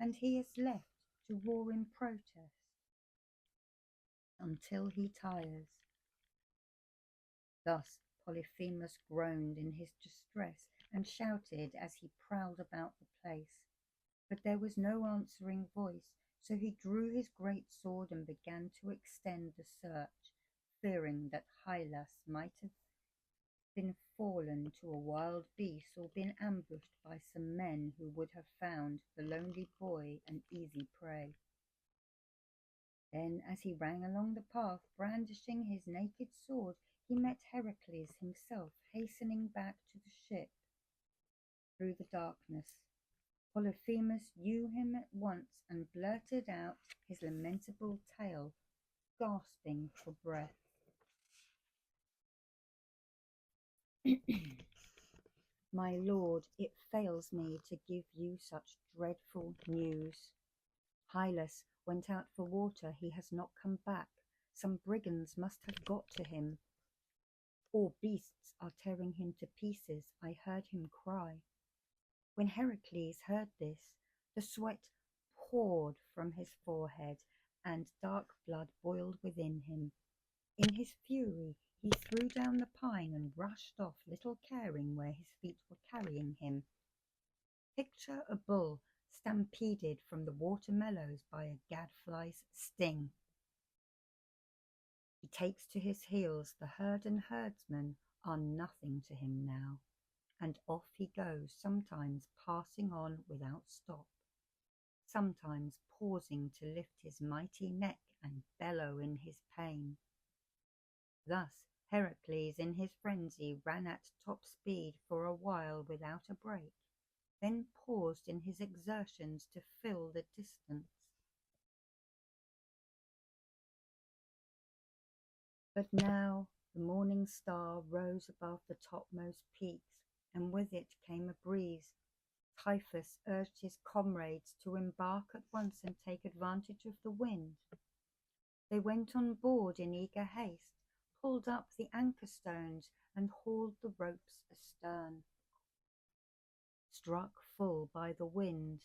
and he is left to roar in protest until he tires. Thus Polyphemus groaned in his distress and shouted as he prowled about the place. But there was no answering voice, so he drew his great sword and began to extend the search, fearing that Hylas might have been fallen to a wild beast or been ambushed by some men who would have found the lonely boy an easy prey. Then, as he ran along the path, brandishing his naked sword, he met Heracles himself hastening back to the ship. Through the darkness, Polyphemus knew him at once and blurted out his lamentable tale, gasping for breath. My lord, it fails me to give you such dreadful news. Hylas went out for water. He has not come back. Some brigands must have got to him. Or beasts are tearing him to pieces. I heard him cry. When Heracles heard this, the sweat poured from his forehead and dark blood boiled within him. In his fury, he threw down the pine and rushed off, little caring where his feet were carrying him. Picture a bull stampeded from the water meadows by a gadfly's sting. He takes to his heels. The herd and herdsmen are nothing to him now, and off he goes, sometimes passing on without stop, sometimes pausing to lift his mighty neck and bellow in his pain. Thus Heracles in his frenzy ran at top speed for a while without a break, then paused in his exertions to fill the distance. But now the morning star rose above the topmost peaks, and with it came a breeze. Typhus urged his comrades to embark at once and take advantage of the wind. They went on board in eager haste, pulled up the anchor stones, and hauled the ropes astern. Struck full by the wind,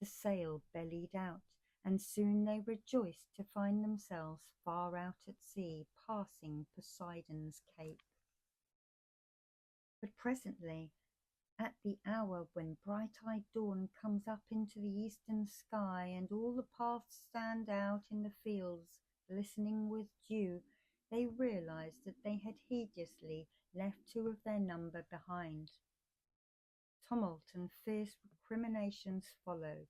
the sail bellied out, and soon they rejoiced to find themselves far out at sea, passing Poseidon's cape. But presently, at the hour when bright-eyed dawn comes up into the eastern sky and all the paths stand out in the fields glistening with dew, they realized that they had heedlessly left 2 of their number behind. Tumult and fierce recriminations followed.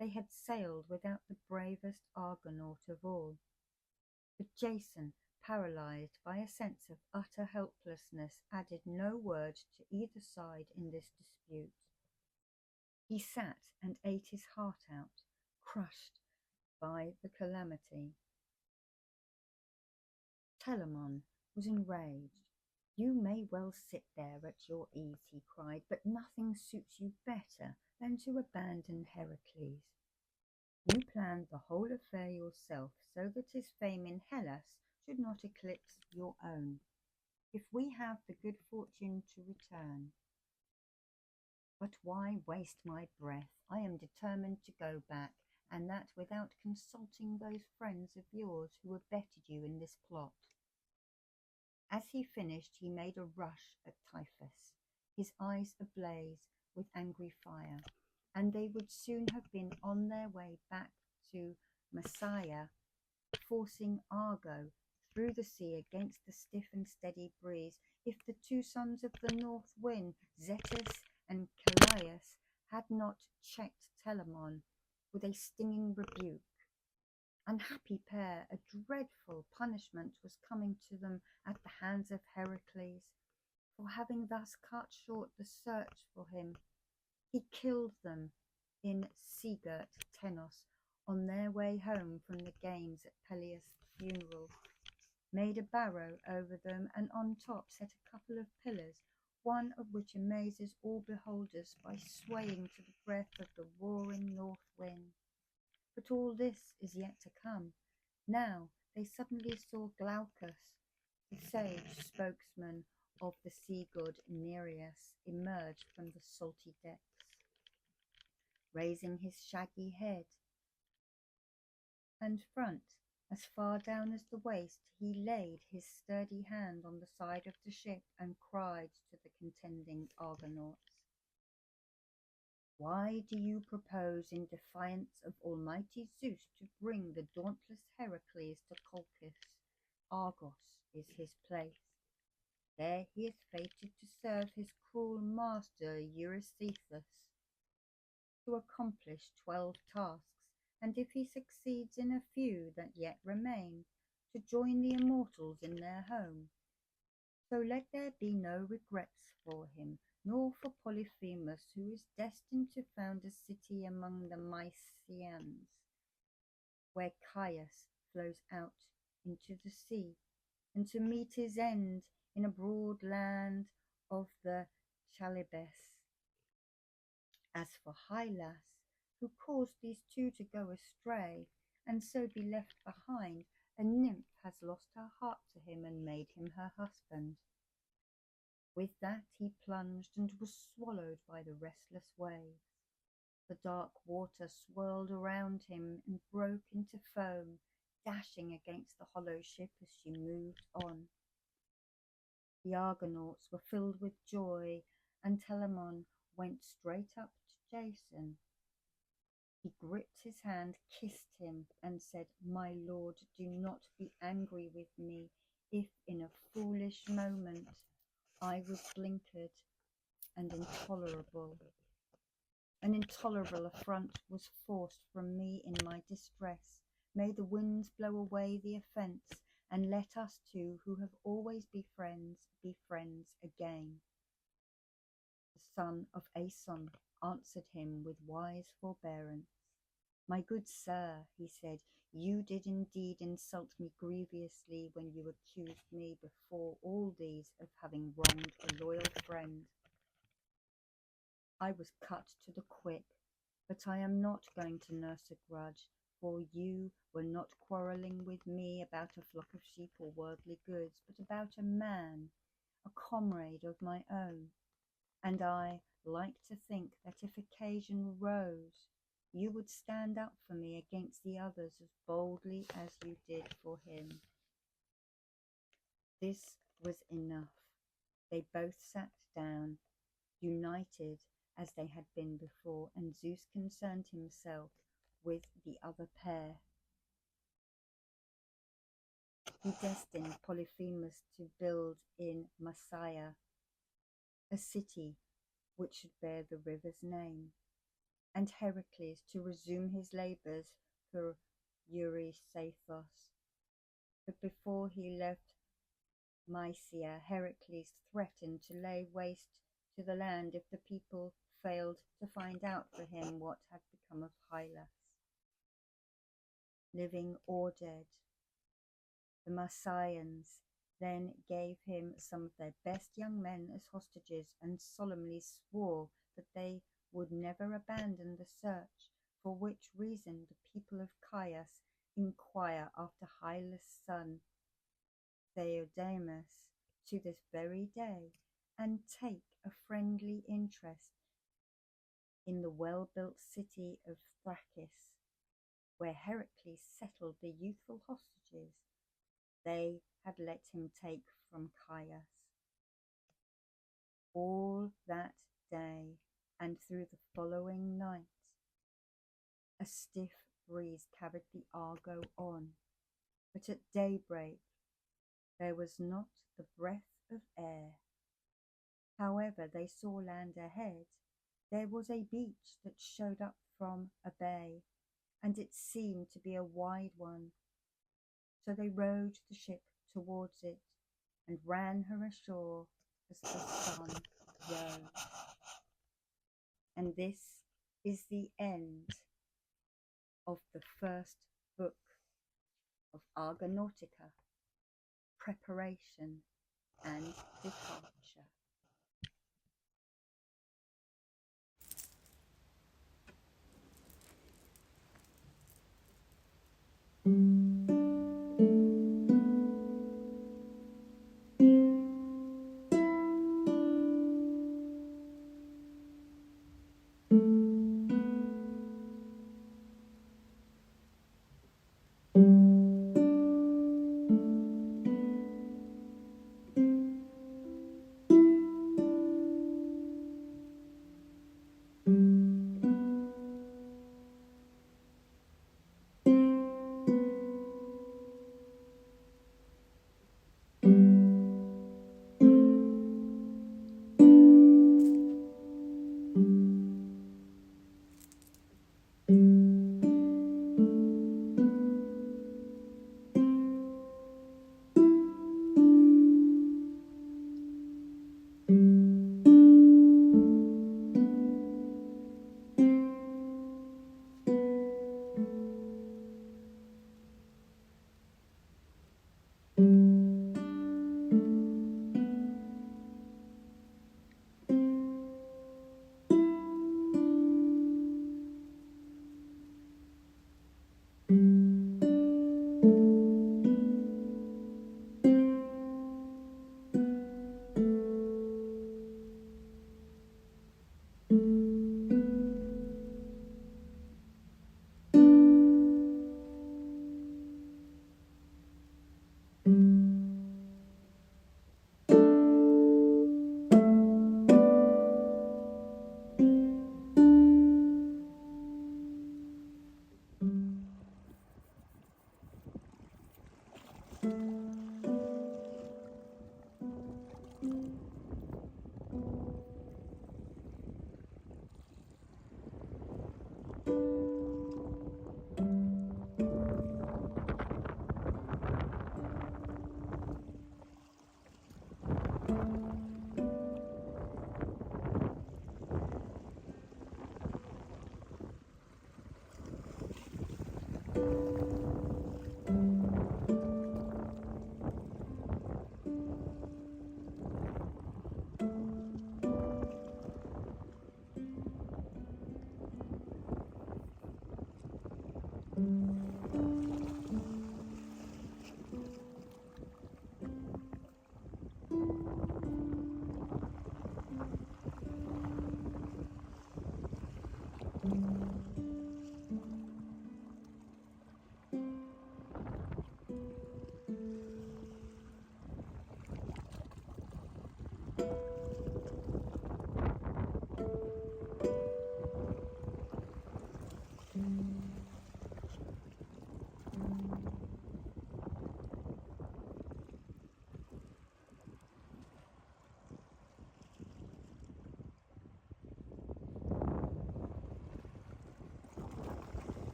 They had sailed without the bravest Argonaut of all. But Jason, paralyzed by a sense of utter helplessness, added no word to either side in this dispute. He sat and ate his heart out, crushed by the calamity. Telamon was enraged. "You may well sit there at your ease," he cried, "but nothing suits you better than to abandon Heracles. You planned the whole affair yourself so that his fame in Hellas should not eclipse your own. If we have the good fortune to return. But why waste my breath? I am determined to go back, and that without consulting those friends of yours who abetted you in this plot." As he finished, he made a rush at Typhus, his eyes ablaze with angry fire, and they would soon have been on their way back to Messiah, forcing Argo through the sea against the stiff and steady breeze, if the 2 sons of the north wind, Zetus and Callias, had not checked Telamon with a stinging rebuke. Unhappy pair, a dreadful punishment was coming to them at the hands of Heracles, for having thus cut short the search for him. He killed them in sea-girt Tenos on their way home from the games at Peleus' funeral, made a barrow over them, and on top set a couple of pillars, one of which amazes all beholders by swaying to the breath of the roaring north wind. But all this is yet to come. Now they suddenly saw Glaucus, the sage spokesman of the sea god Nereus emerged from the salty depths. Raising his shaggy head and front as far down as the waist, he laid his sturdy hand on the side of the ship and cried to the contending Argonauts. Why do you propose, in defiance of Almighty Zeus, to bring the dauntless Heracles to Colchis? Argos is his place. There he is fated to serve his cruel master Eurystheus, to accomplish 12 tasks, and if he succeeds in a few that yet remain, to join the immortals in their home. So let there be no regrets for him, nor for Polyphemus, who is destined to found a city among the Mysians, where Chios flows out into the sea, and to meet his end in a broad land of the Chalybes. As for Hylas, who caused these two to go astray, and so be left behind, a nymph has lost her heart to him and made him her husband. With that he plunged and was swallowed by the restless waves. The dark water swirled around him and broke into foam, dashing against the hollow ship as she moved on. The Argonauts were filled with joy, and Telamon went straight up to Jason. He gripped his hand, kissed him, and said, "My lord, do not be angry with me if in a foolish moment I was blinkered and intolerable. An intolerable affront was forced from me in my distress. May the winds blow away the offence, and let us two, who have always be friends again." The son of Aeson answered him with wise forbearance. "My good sir," he said, "you did indeed insult me grievously when you accused me before all these of having wronged a loyal friend. I was cut to the quick, but I am not going to nurse a grudge, for you were not quarrelling with me about a flock of sheep or worldly goods, but about a man, a comrade of my own. And I like to think that if occasion rose, you would stand up for me against the others as boldly as you did for him." This was enough. They both sat down, united as they had been before, and Zeus concerned himself with the other pair. He destined Polyphemus to build in Mysia a city which should bear the river's name, and Heracles to resume his labours for Eurystheus. But before he left Mysia, Heracles threatened to lay waste to the land if the people failed to find out for him what had become of Hylas, living or dead. The Mysians then gave him some of their best young men as hostages and solemnly swore that they would never abandon the search, for which reason the people of Chios inquire after Hylas' son Theodore to this very day, and take a friendly interest in the well-built city of Thracis, where Heracles settled the youthful hostages they had let him take from Chios. All that day and through the following night, a stiff breeze carried the Argo on, but at daybreak there was not the breath of air. However, they saw land ahead. There was a beach that showed up from a bay, and it seemed to be a wide one. So they rowed the ship towards it and ran her ashore as the sun rose. And this is the end of the first book of Arganautica, Preparation and Departure.